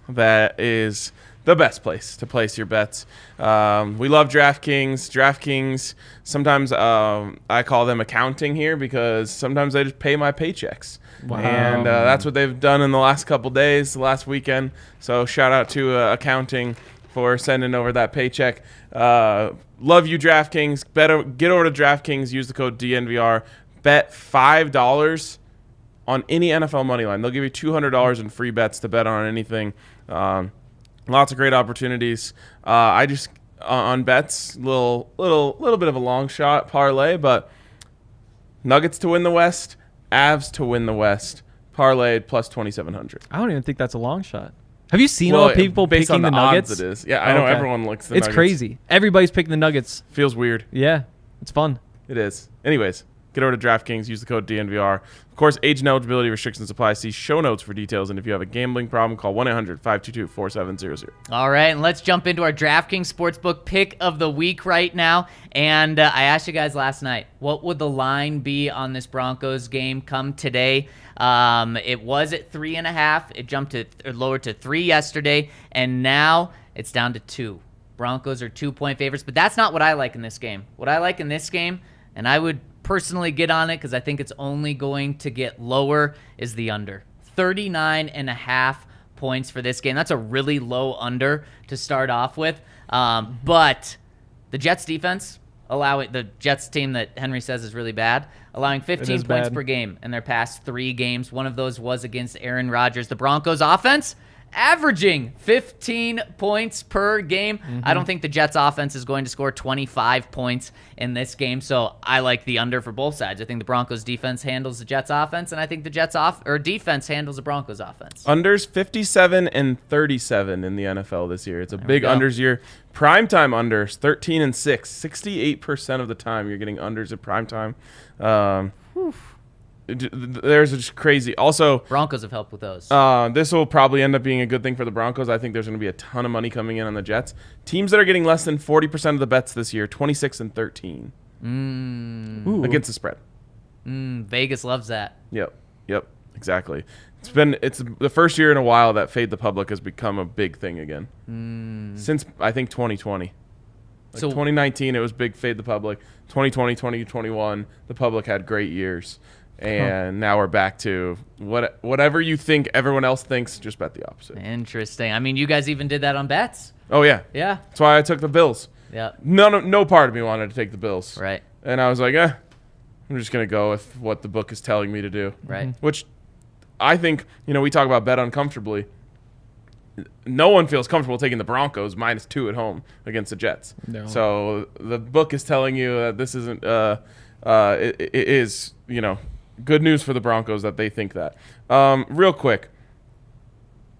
That is the best place to place your bets. We love DraftKings. DraftKings, sometimes I call them accounting here because sometimes they just pay my paychecks. Wow. And that's what they've done in the last couple days, the last weekend. So shout out to accounting for sending over that paycheck. Love you, DraftKings. Get over to DraftKings. Use the code DNVR. Bet $5 on any NFL money line. They'll give you $200 in free bets to bet on anything. Lots of great opportunities. I just on bets, little bit of a long shot parlay, but Nuggets to win the West, Avs to win the West, parlayed plus 2,700. I don't even think that's a long shot. Have you seen all the people based picking on the odds Nuggets? It is. Yeah, I know everyone likes the Nuggets. It's crazy. Everybody's picking the Nuggets. Feels weird. Yeah, it's fun. It is. Anyways, get over to DraftKings. Use the code DNVR. Of course, age and eligibility restrictions apply. See show notes for details. And if you have a gambling problem, call 1-800-522-4700. All right, and let's jump into our DraftKings Sportsbook pick of the week right now. And I asked you guys last night, what would the line be on this Broncos game come today? It was at 3.5. It jumped to lowered to 3 yesterday, and now it's down to 2. Broncos are 2-point favorites, but that's not what I like in this game. What I like in this game, and I would personally get on it because I think it's only going to get lower, is the under. 39.5 points for this game. That's a really low under to start off with. But the Jets defense, the Jets team that Henry says is really bad, allowing 15 points per game in their past 3 games. One of those was against Aaron Rodgers. The Broncos offense averaging 15 points per game. I don't think the Jets offense is going to score 25 points in this game, so I like the under for both sides. I think the Broncos defense handles the Jets offense, and I think the Jets defense handles the Broncos offense. Unders 57 and 37 in the NFL this year. It's a big unders year. Primetime unders 13 and 6. 68% of the time you're getting unders at primetime. There's just crazy. Also, Broncos have helped with those. This will probably end up being a good thing for the Broncos. I think there's going to be a ton of money coming in on the Jets. Teams that are getting less than 40% of the bets this year, 26 and 13 against the spread. Vegas loves that. Yep, exactly. It's the first year in a while that fade the public has become a big thing again. Since I think 2020. So 2019 it was big fade the public. 2020, 2021 the public had great years. And now we're back to whatever you think everyone else thinks, just bet the opposite. Interesting. I mean, you guys even did that on bets. Oh, yeah. Yeah. That's why I took the Bills. Yeah. No part of me wanted to take the Bills. Right. And I was like, I'm just going to go with what the book is telling me to do. Right. Which I think, we talk about bet uncomfortably. No one feels comfortable taking the Broncos -2 at home against the Jets. No. So the book is telling you that this isn't, it is, good news for the Broncos that they think that. Real quick,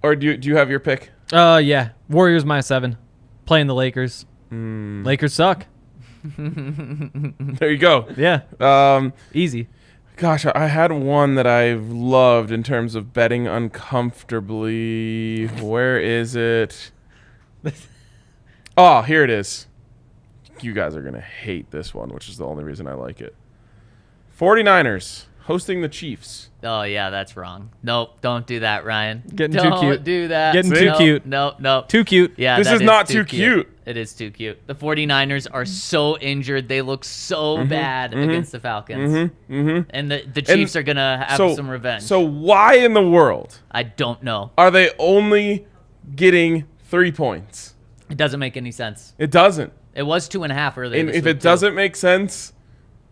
or do you have your pick? Yeah. Warriors -7. Playing the Lakers. Lakers suck. There you go. Yeah. Easy. Gosh, I had one that I've loved in terms of betting uncomfortably. Where is it? Oh, here it is. You guys are going to hate this one, which is the only reason I like it. 49ers, hosting the Chiefs. Oh, yeah, that's wrong. Nope, don't do that, Ryan. Getting too don't cute. do that. Getting too cute. No. Too cute. Yeah, This that is not too cute. It is too cute. The 49ers are so injured. They look so bad against the Falcons. And the Chiefs are going to have some revenge. So why in the world I don't know. are they only getting 3 points? It doesn't make any sense. It doesn't. It was 2.5 earlier And this if week, it doesn't make sense,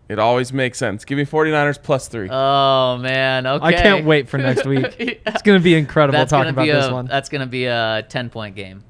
it always makes sense. Give me 49ers plus 3. Oh, man. Okay. I can't wait for next week. It's going to be incredible talking about this one. That's going to be a 10-point game.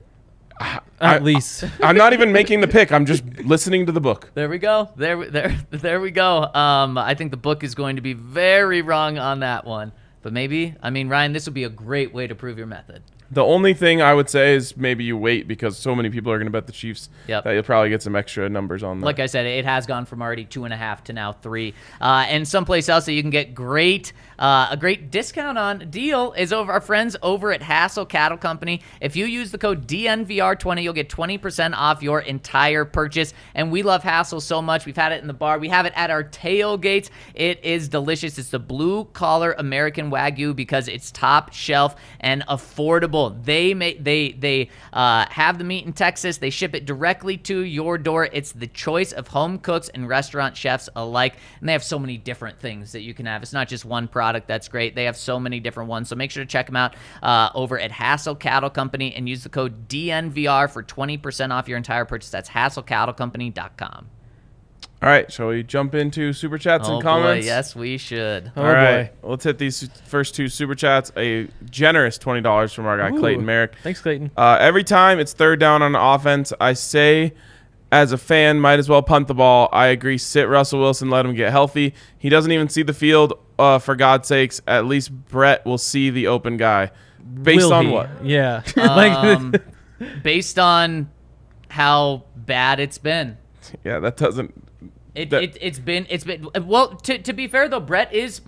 At least. I'm not even making the pick. I'm just listening to the book. There we go. There we go. I think the book is going to be very wrong on that one. But maybe, Ryan, this would be a great way to prove your method. The only thing I would say is maybe you wait because so many people are going to bet the Chiefs Yep. that you'll probably get some extra numbers on that. Like I said, it has gone from already 2.5 to now 3. And someplace else that you can get a great discount on deal is over our friends over at Hassel Cattle Company. If you use the code DNVR20, you'll get 20% off your entire purchase. And we love Hassel so much. We've had it in the bar. We have it at our tailgates. It is delicious. It's the blue-collar American Wagyu because it's top shelf and affordable. They have the meat in Texas. They ship it directly to your door. It's the choice of home cooks and restaurant chefs alike. And they have so many different things that you can have. It's not just one product that's great. They have so many different ones. So make sure to check them out over at Hassel Cattle Company and use the code DNVR for 20% off your entire purchase. That's HassleCattleCompany.com. All right, shall we jump into Super Chats and comments? Boy, yes, we should. All right, let's hit these first 2 Super Chats. A generous $20 from our guy, Clayton Merrick. Thanks, Clayton. Every time it's third down on offense, I say as a fan, might as well punt the ball. I agree, sit Russell Wilson, let him get healthy. He doesn't even see the field, for God's sakes. At least Brett will see the open guy. Based on what? Yeah. Based on how bad it's been. Yeah, that doesn't... It's been well, to be fair though, Brett is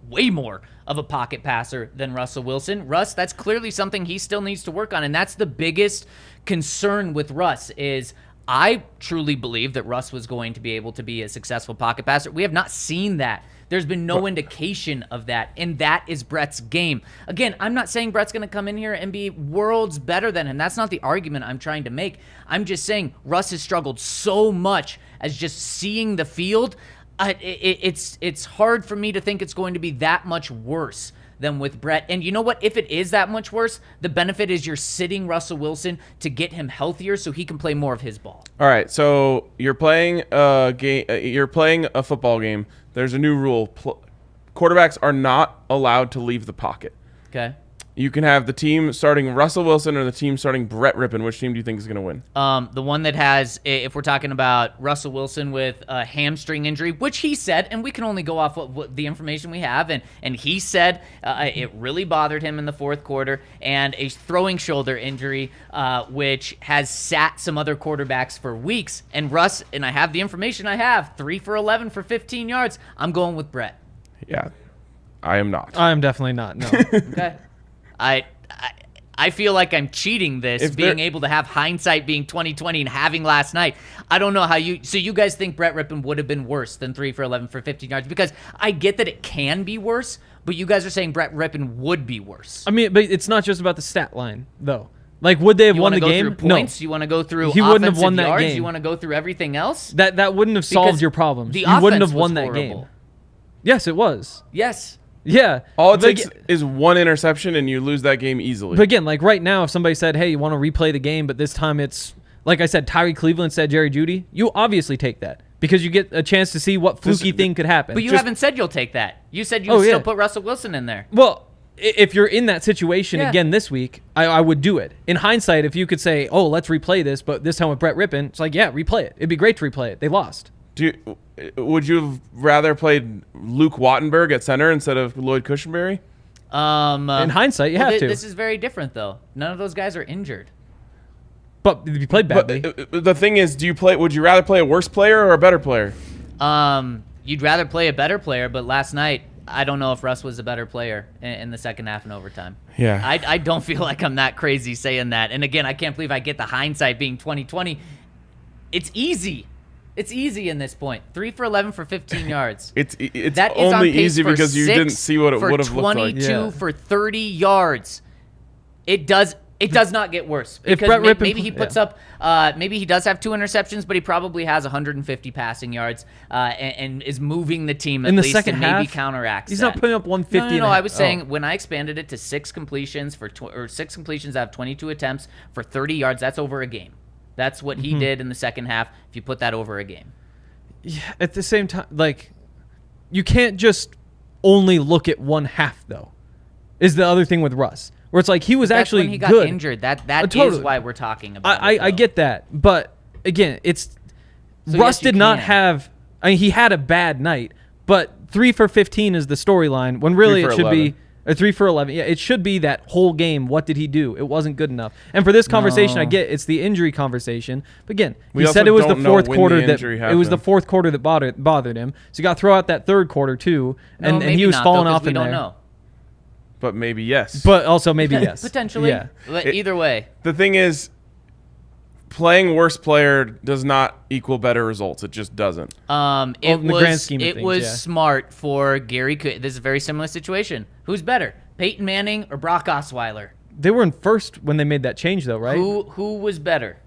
way more of a pocket passer than Russell Wilson. Russ, that's clearly something he still needs to work on, and that's the biggest concern with Russ is I truly believe that Russ was going to be able to be a successful pocket passer. We have not seen that. There's been no indication of that, and that is Brett's game. Again, I'm not saying Brett's going to come in here and be worlds better than him. That's not the argument I'm trying to make. I'm just saying Russ has struggled so much as just seeing the field. It's hard for me to think it's going to be that much worse than with Brett. And you know what? If it is that much worse, the benefit is you're sitting Russell Wilson to get him healthier so he can play more of his ball. All right, so you're playing a game. You're playing a football game. There's a new rule. Quarterbacks are not allowed to leave the pocket. Okay. You can have the team starting Russell Wilson or the team starting Brett Rippon. Which team do you think is going to win? The one that has, if we're talking about Russell Wilson with a hamstring injury, which he said, and we can only go off what the information we have, and he said it really bothered him in the fourth quarter, and a throwing shoulder injury, which has sat some other quarterbacks for weeks. And Russ, and I have the information I have, 3 for 11 for 15 yards. I'm going with Brett. Yeah, I am not. I am definitely not, no. Okay. I feel like I'm cheating this, being able to have hindsight being 20/20 and having last night. I don't know how so you guys think Brett Rippon would have been worse than 3 for 11 for 15 yards? Because I get that it can be worse, but you guys are saying Brett Rippon would be worse. I mean, but it's not just about the stat line, though. Like, would they have won the game? You want to go through points? No. You want to go through He wouldn't have won that yards? game. You want to go through everything else? That wouldn't have solved your problems. The You wouldn't have offense won was that game. horrible. Yes, it was. Yes. Yeah. All it takes is one interception, and you lose that game easily. But again, like right now, if somebody said, hey, you want to replay the game, but this time it's, like I said, Tyree Cleveland said Jerry Jeudy, you obviously take that because you get a chance to see what fluky thing could happen. But you haven't said you'll take that. You said you would still put Russell Wilson in there. Well, if you're in that situation again this week, I would do it. In hindsight, if you could say, oh, let's replay this, but this time with Brett Rippon, it's like, yeah, replay it. It'd be great to replay it. They lost. Would you have rather played Luke Wattenberg at center instead of Lloyd Cushenberry? In hindsight, you have to. This is very different, though. None of those guys are injured. But you played badly. But the thing is, would you rather play a worse player or a better player? You'd rather play a better player, but last night, I don't know if Russ was a better player in the second half and overtime. Yeah. I don't feel like I'm that crazy saying that. And again, I can't believe I get the hindsight being 20/20. It's easy. It's easy in this point. 3 for 11 for 15 yards. It's That is on only pace easy for because you 6 didn't see what it for would have looked like. 22 for 30 yards. It does not get worse If because Brett Rippon- maybe he puts up maybe he does have 2 interceptions, but he probably has 150 passing yards and is moving the team at In the least second and maybe half, counteracts. he's that. not putting up 150. No, I was saying when I expanded it to 6 completions or 6 completions out of 22 attempts for 30 yards, that's over a game. That's what he did in the second half. If you put that over a game. Yeah, at the same time, like, you can't just only look at one half, though, is the other thing with Russ. Where it's like he was That's actually when he got good. injured. That Totally. is why we're talking about it. I get that. But, again, it's So Russ yes, you did not can. have – I mean, he had a bad night. But 3 for 15 is the storyline when really 3 it for should 11. be – or 3 for 11. Yeah, it should be that whole game. What did he do? It wasn't good enough. And for this conversation, I get it's the injury conversation. But again, We he also said it was the don't know fourth when quarter the that injury it was the happened. fourth quarter that bothered him. So you got to throw out that third quarter too, and maybe he was not, falling though, 'cause off we in don't there. know. But maybe yes. But also maybe yes, Potentially. Yeah. But either way. The thing is, playing worse player does not equal better results. It just doesn't. in the grand scheme of it things, was yeah. smart for Gary. This is a very similar situation. Who's better, Peyton Manning or Brock Osweiler? They were in first when they made that change, though, right? Who was better?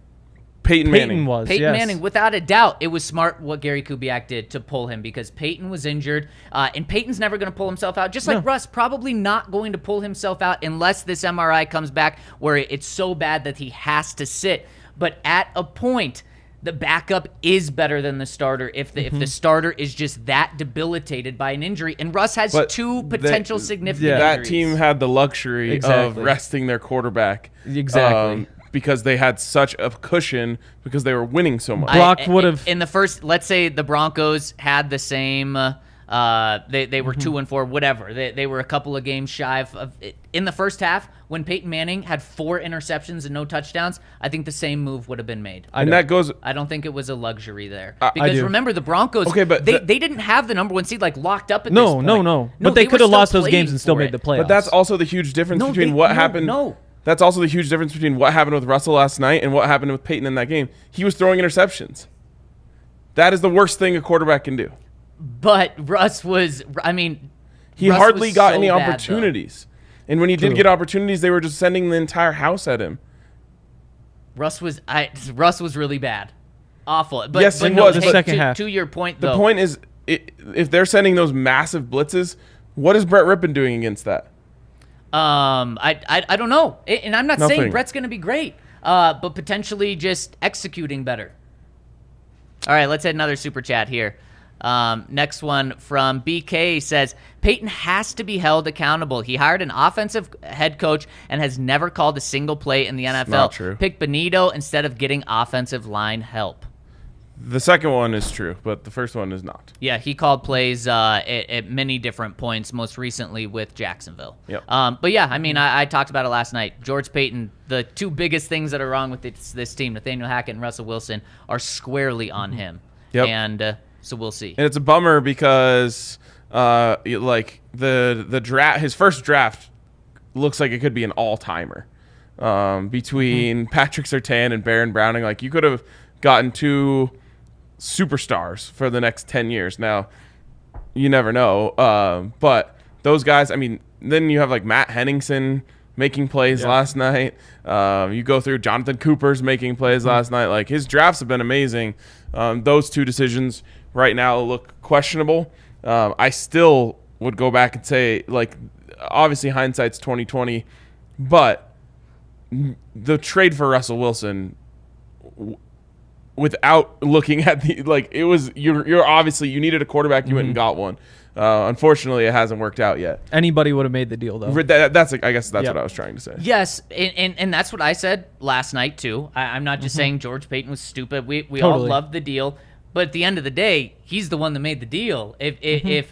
Peyton Manning. Peyton was. Peyton yes. Manning, without a doubt. It was smart what Gary Kubiak did to pull him because Peyton was injured, and Peyton's never going to pull himself out. Just like No. Russ, probably not going to pull himself out unless this MRI comes back where it's so bad that he has to sit. But at a point, the backup is better than the starter if the starter is just that debilitated by an injury. And Russ has But 2 potential significant yeah. That injuries. team had the luxury Exactly. of resting their quarterback. Exactly. Because they had such a cushion because they were winning so much. Brock would've- in the first. Let's say the Broncos had the same. They were 2-4, whatever. They were a couple of games shy of in the first half when Peyton Manning had 4 interceptions and no touchdowns. I think the same move would have been made. And that goes. I don't think it was a luxury there I because do. remember the Broncos. Okay, but they didn't have the number 1 seed like locked up at this No, point. no. But they were could have still lost those playing games and still for made it. the playoffs. But that's also the huge difference No, between they- what no, happened. no. That's also the huge difference between what happened with Russell last night and what happened with Peyton in that game. He was throwing interceptions. That is the worst thing a quarterback can do. But Russ was. I mean, He Russ hardly was got so any bad, though. opportunities. And when he did True. get opportunities, they were just sending the entire house at him. Russ was really bad, awful. But, Yes, but he no, was, hey, but- second half. To your point, The though, point is, if they're sending those massive blitzes, what is Brett Rippon doing against that? I don't know, and I'm not saying Nothing. Brett's going to be great, but potentially just executing better. All right, let's hit another super chat here. Next one from BK says, Peyton has to be held accountable. He hired an offensive head coach and has never called a single play in the NFL. not true. Pick Benito instead of getting offensive line help. The second one is true, but the first one is not. Yeah, he called plays at many different points, most recently with Jacksonville. Yep. But yeah, I mean, I talked about it last night. George Payton, the 2 biggest things that are wrong with this team, Nathaniel Hackett and Russell Wilson, are squarely on him. Yep. And so we'll see. And it's a bummer because, like the draft, his first draft looks like it could be an all-timer between Patrick Surtain and Baron Browning. Like you could have gotten 2 superstars for the next 10 years. Now, you never know. But those guys, I mean, then you have like Matt Henningsen making plays last night. You go through Jonathan Cooper's making plays last night. Like his drafts have been amazing. Those 2 decisions right now look questionable. I still would go back and say, like, obviously hindsight's 20/20, but the trade for Russell Wilson, without looking at the it was you're obviously you needed a quarterback, you went and got one. Unfortunately, it hasn't worked out yet. Anybody would have made the deal, though. That's I guess that's Yep. what I was trying to say. Yes, and that's what I said last night, too. I'm not just saying George Payton was stupid. We all Totally. loved the deal. But at the end of the day, he's the one that made the deal. If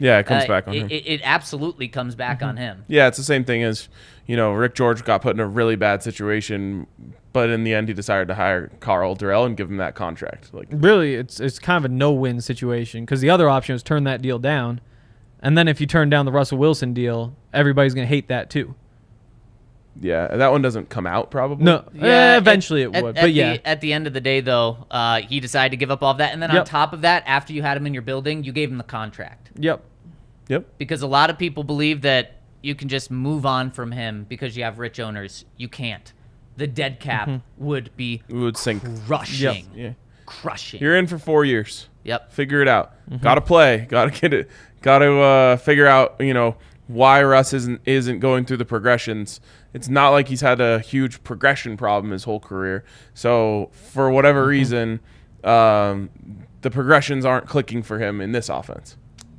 Yeah, it comes back on him. It absolutely comes back on him. Yeah, it's the same thing as, Rick George got put in a really bad situation, but in the end he decided to hire Carl Durrell and give him that contract. Like, Really, it's kind of a no-win situation because the other option is turn that deal down, and then if you turn down the Russell Wilson deal, everybody's going to hate that too. Yeah, that one doesn't come out probably. No, Yeah, eventually it would. But yeah, At the end of the day, though, he decided to give up all of that. And then on Yep. top of that, after you had him in your building, you gave him the contract. yep. Yep. Because a lot of people believe that you can just move on from him because you have rich owners. You can't. The dead cap would be We would sink. crushing. Yeah. Crushing. You're in for 4 years. Yep. Figure it out. Got to play. Got to get it. Got to figure out, why Russ isn't going through the progressions. It's not like he's had a huge progression problem his whole career. So for whatever reason, the progressions aren't clicking for him in this offense.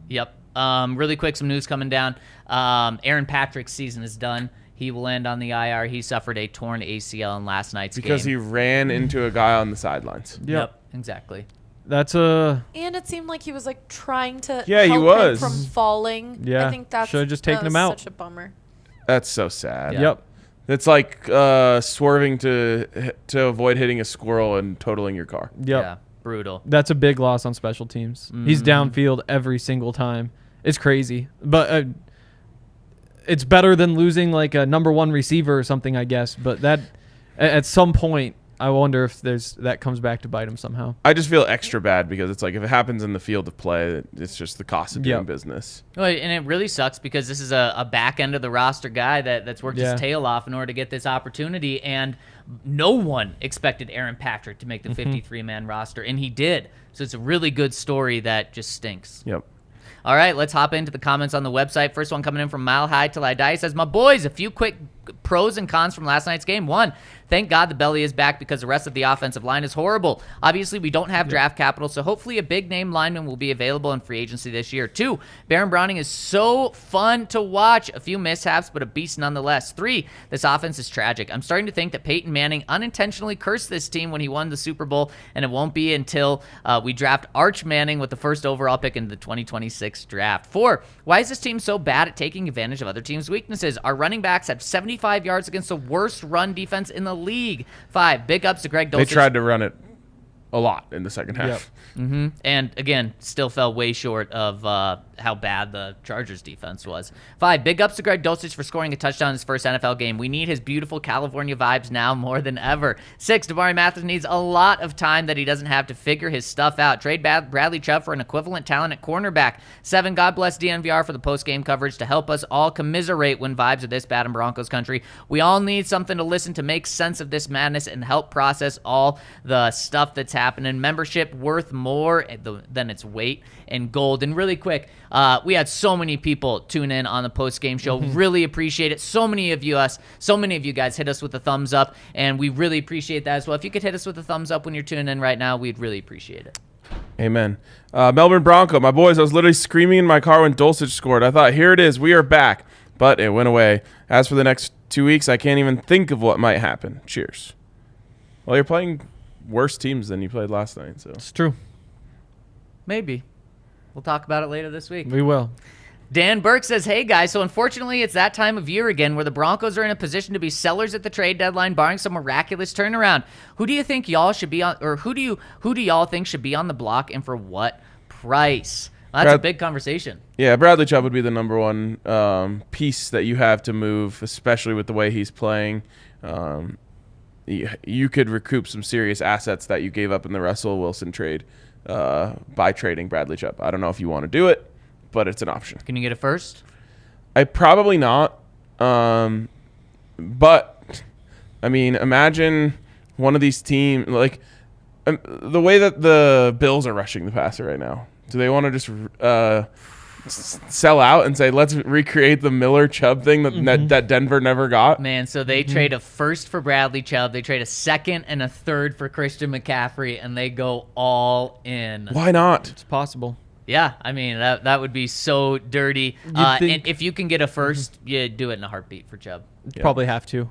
Yep. Really quick, some news coming down. Aaron Patrick's season is done. He will end on the IR. He suffered a torn ACL in last night's Because he game. ran into a guy on the sidelines. Yep. Exactly. That's a And it seemed like he was like trying to Yeah, he help was. him from falling. Yeah. I think that's Should've just taken that him was out. Such a bummer. That's so sad. Yeah. yep. It's like swerving to avoid hitting a squirrel and totaling your car. Yep. Yeah. Brutal. That's a big loss on special teams. He's downfield every single time. It's crazy, but it's better than losing like a number one receiver or something, I guess. But that at some point, I wonder if that comes back to bite him somehow. I just feel extra bad because it's like if it happens in the field of play, it's just the cost of doing Yep. business. Well, and it really sucks because this is a back end of the roster guy that's worked Yeah. his tail off in order to get this opportunity, and no one expected Aaron Patrick to make the 53-man roster, and he did. So it's a really good story that just stinks. Yep. All right, let's hop into the comments on the website. First one coming in from Mile High Till I Die. He says, my boys, a few quick pros and cons from last night's game. One, thank God the belly is back because the rest of the offensive line is horrible. Obviously, we don't have draft capital, so hopefully a big-name lineman will be available in free agency this year. Two, Baron Browning is so fun to watch. A few mishaps, but a beast nonetheless. Three, this offense is tragic. I'm starting to think that Peyton Manning unintentionally cursed this team when he won the Super Bowl, and it won't be until we draft Arch Manning with the first overall pick in the 2026 draft. Four, why is this team so bad at taking advantage of other teams' weaknesses? Our running backs have 75 yards against the worst run defense in the league. Five, big ups to Greg Dulcich. They tried to run it a lot in the second half. And again, still fell way short of how bad the Chargers defense was. Five, big ups to Greg Dulcich for scoring a touchdown in his first NFL game. We need his beautiful California vibes now more than ever. Six, Damari Mathis needs a lot of time that he doesn't have to figure his stuff out. Trade Bradley Chubb for an equivalent talent at cornerback. Seven, God bless DNVR for the post-game coverage to help us all commiserate when vibes are this bad in Broncos country. We all need something to listen to make sense of this madness and help process all the stuff that's happening. Membership worth more than its weight in gold. And really quick, we had so many people tune in on the post-game show. Really appreciate it. So many of you guys hit us with a thumbs up, and we really appreciate that as well. If you could hit us with a thumbs up when you're tuning in right now, we'd really appreciate it. Amen. Melbourne Bronco, my boys, I was literally screaming in my car when Dulcich scored. I thought, here it is, we are back. But it went away. As for the next 2 weeks, I can't even think of what might happen. Cheers. Well, you're playing worse teams than you played last night, so It's true. Maybe. We'll talk about it later this week. We will. Dan Burke says, hey guys, so unfortunately it's that time of year again where the Broncos are in a position to be sellers at the trade deadline, barring some miraculous turnaround. Who do you think y'all should be on, or who do y'all think should be on the block and for what price? Well, that's a big conversation. Yeah, Bradley Chubb would be the number one piece that you have to move, especially with the way he's playing. You could recoup some serious assets that you gave up in the Russell Wilson trade by trading Bradley Chubb. I don't know if you want to do it, but it's an option. Can you get it first? I probably not. But, I mean, imagine one of these teams, like the way that the Bills are rushing the passer right now. Do they want to just sell out and say, let's recreate the Miller Chubb thing that Denver never got? Man, so they trade a first for Bradley Chubb, they trade a second and a third for Christian McCaffrey, and they go all in. Why not? It's possible. Yeah, I mean, that would be so dirty. And if you can get a first, you do it in a heartbeat for Chubb. Probably have to.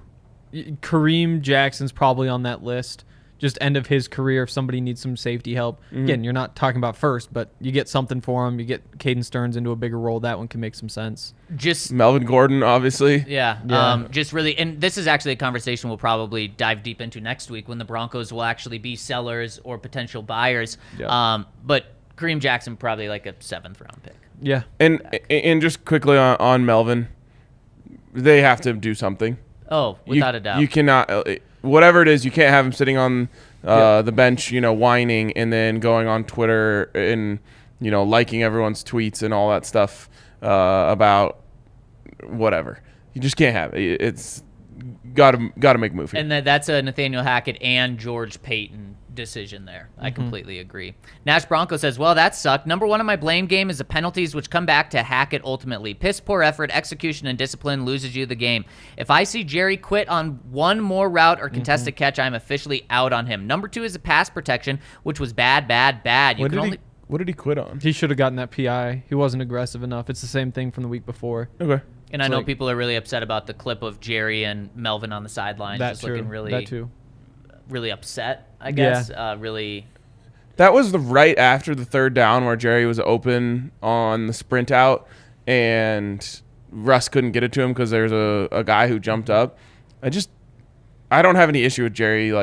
Kareem Jackson's probably on that list. Just end of his career if somebody needs some safety help. Again, you're not talking about first, but you get something for him. You get Caden Stearns into a bigger role. That one can make some sense. Just Melvin Gordon, obviously. Yeah. Just really, and this is actually a conversation we'll probably dive deep into next week when the Broncos will actually be sellers or potential buyers. Yeah. But Kareem Jackson probably like a 7th round pick. Yeah. And just quickly on Melvin, they have to do something. Oh, without a doubt. You cannot, whatever it is, you can't have him sitting on the bench, whining and then going on Twitter and, liking everyone's tweets and all that stuff about whatever. You just can't have it. It's got to make a move here. And that's a Nathaniel Hackett and George Payton decision there. I completely agree. Nash Bronco says, well, that sucked. Number one on my blame game is the penalties, which come back to Hackett ultimately. Piss poor effort, execution, and discipline loses you the game. If I see Jerry quit on one more route or contested catch, I'm officially out on him. Number two is the pass protection, which was bad. What did he quit on? He should have gotten that PI. He wasn't aggressive enough. It's the same thing from the week before. Okay. And I know people are really upset about the clip of Jerry and Melvin on the sidelines just looking really upset, I guess. Really. That was right after the third down where Jerry was open on the sprint out and Russ couldn't get it to him because there's a guy who jumped up. I don't have any issue with Jerry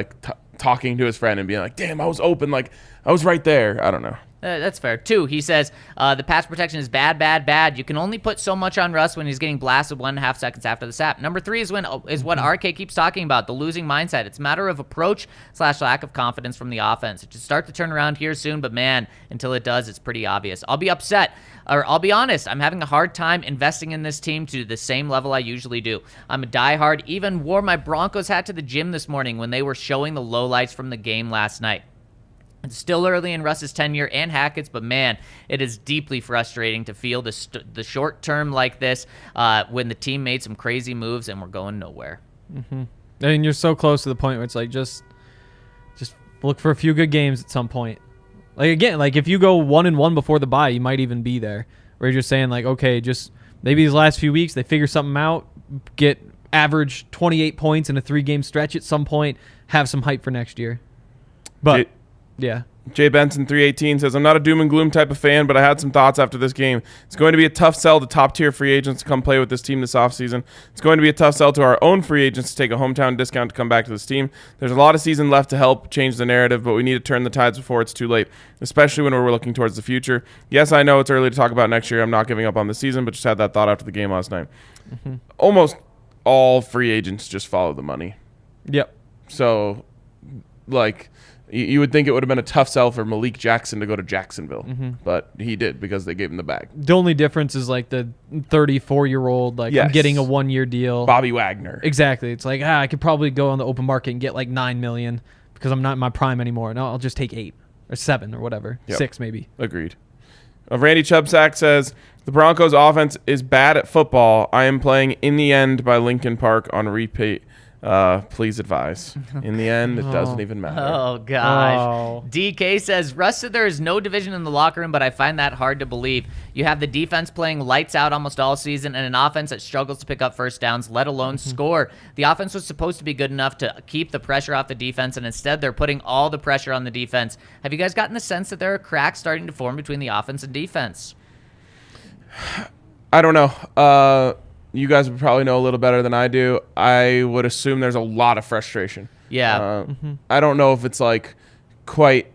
talking to his friend and being like, damn, I was open. Like, I was right there. I don't know. That's fair. Two, he says, the pass protection is bad. You can only put so much on Russ when he's getting blasted 1.5 seconds after the snap. Number three is what RK keeps talking about, the losing mindset. It's a matter of approach / lack of confidence from the offense. It should start to turn around here soon, but man, until it does, it's pretty obvious. I'll be upset, or I'll be honest, I'm having a hard time investing in this team to the same level I usually do. I'm a diehard, even wore my Broncos hat to the gym this morning when they were showing the lowlights from the game last night. It's still early in Russ's tenure and Hackett's, but man, it is deeply frustrating to feel the short term like this when the team made some crazy moves and we're going nowhere. I mean, you're so close to the point where it's like just look for a few good games at some point. Like again, like if you go 1-1 before the bye, you might even be there. Where you're just saying like, okay, just maybe these last few weeks they figure something out, get average 28 points in a 3-game stretch at some point, have some hype for next year. But yeah. Jay Benson 318 says, I'm not a doom and gloom type of fan, but I had some thoughts after this game. It's going to be a tough sell to top-tier free agents to come play with this team this offseason. It's going to be a tough sell to our own free agents to take a hometown discount to come back to this team. There's a lot of season left to help change the narrative, but we need to turn the tides before it's too late, especially when we're looking towards the future. Yes, I know it's early to talk about next year. I'm not giving up on the season, but just had that thought after the game last night. Almost all free agents just follow the money. Yep. So, you would think it would have been a tough sell for Malik Jackson to go to Jacksonville, but he did because they gave him the bag. The only difference is like the 34-year-old, I'm getting a 1-year deal. Bobby Wagner. Exactly. It's like, I could probably go on the open market and get like $9 million because I'm not in my prime anymore. No, I'll just take 8 or 7 or whatever. Yep. 6 maybe. Agreed. Randy Chubsack says, the Broncos offense is bad at football. I am playing In the End by Linkin Park on repeat. Please advise. In the end, it doesn't even matter. Oh, gosh. DK says, Russ said there is no division in the locker room, but I find that hard to believe. You have the defense playing lights out almost all season and an offense that struggles to pick up first downs, let alone score. The offense was supposed to be good enough to keep the pressure off the defense, and instead they're putting all the pressure on the defense. Have you guys gotten the sense that there are cracks starting to form between the offense and defense? I don't know. You guys would probably know a little better than I do. I would assume there's a lot of frustration. Yeah. I don't know if it's quite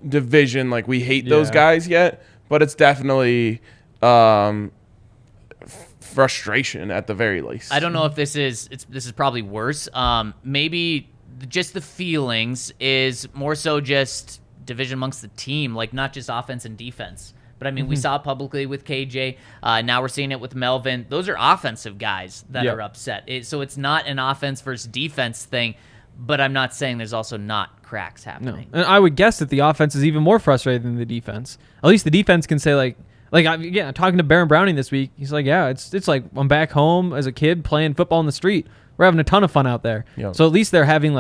division, we hate those guys yet, but it's definitely frustration at the very least. I don't know if this is probably worse. Maybe just the feelings is more so just division amongst the team, not just offense and defense. But, I mean, we saw it publicly with KJ. Now we're seeing it with Melvin. Those are offensive guys that are upset. So it's not an offense versus defense thing, but I'm not saying there's also not cracks happening. No. And I would guess that the offense is even more frustrated than the defense. At least the defense can say, talking to Baron Browning this week, he's like, yeah, it's like I'm back home as a kid playing football in the street. We're having a ton of fun out there. Yep. So at least they're having,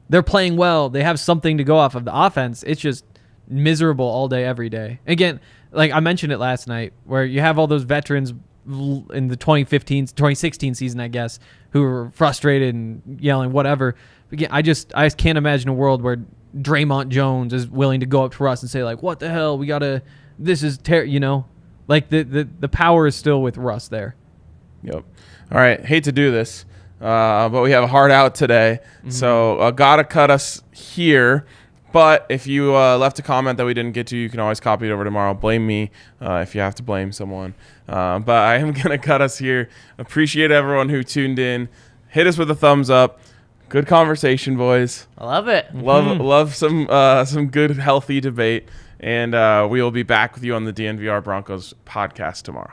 they're playing well. They have something to go off of. The offense, it's just miserable all day, every day. Again, I mentioned it last night, where you have all those veterans in the 2016 season, I guess, who were frustrated and yelling, whatever. Again, I just can't imagine a world where Draymond Jones is willing to go up to us and say, what the hell, this is the power is still with Russ there. Yep. All right, hate to do this, but we have a hard out today, so gotta cut us here. But if you left a comment that we didn't get to, you can always copy it over tomorrow. Blame me if you have to blame someone. But I am going to cut us here. Appreciate everyone who tuned in. hit us with a thumbs up. Good conversation, boys. I love it. Love some good, healthy debate. And we will be back with you on the DNVR Broncos podcast tomorrow.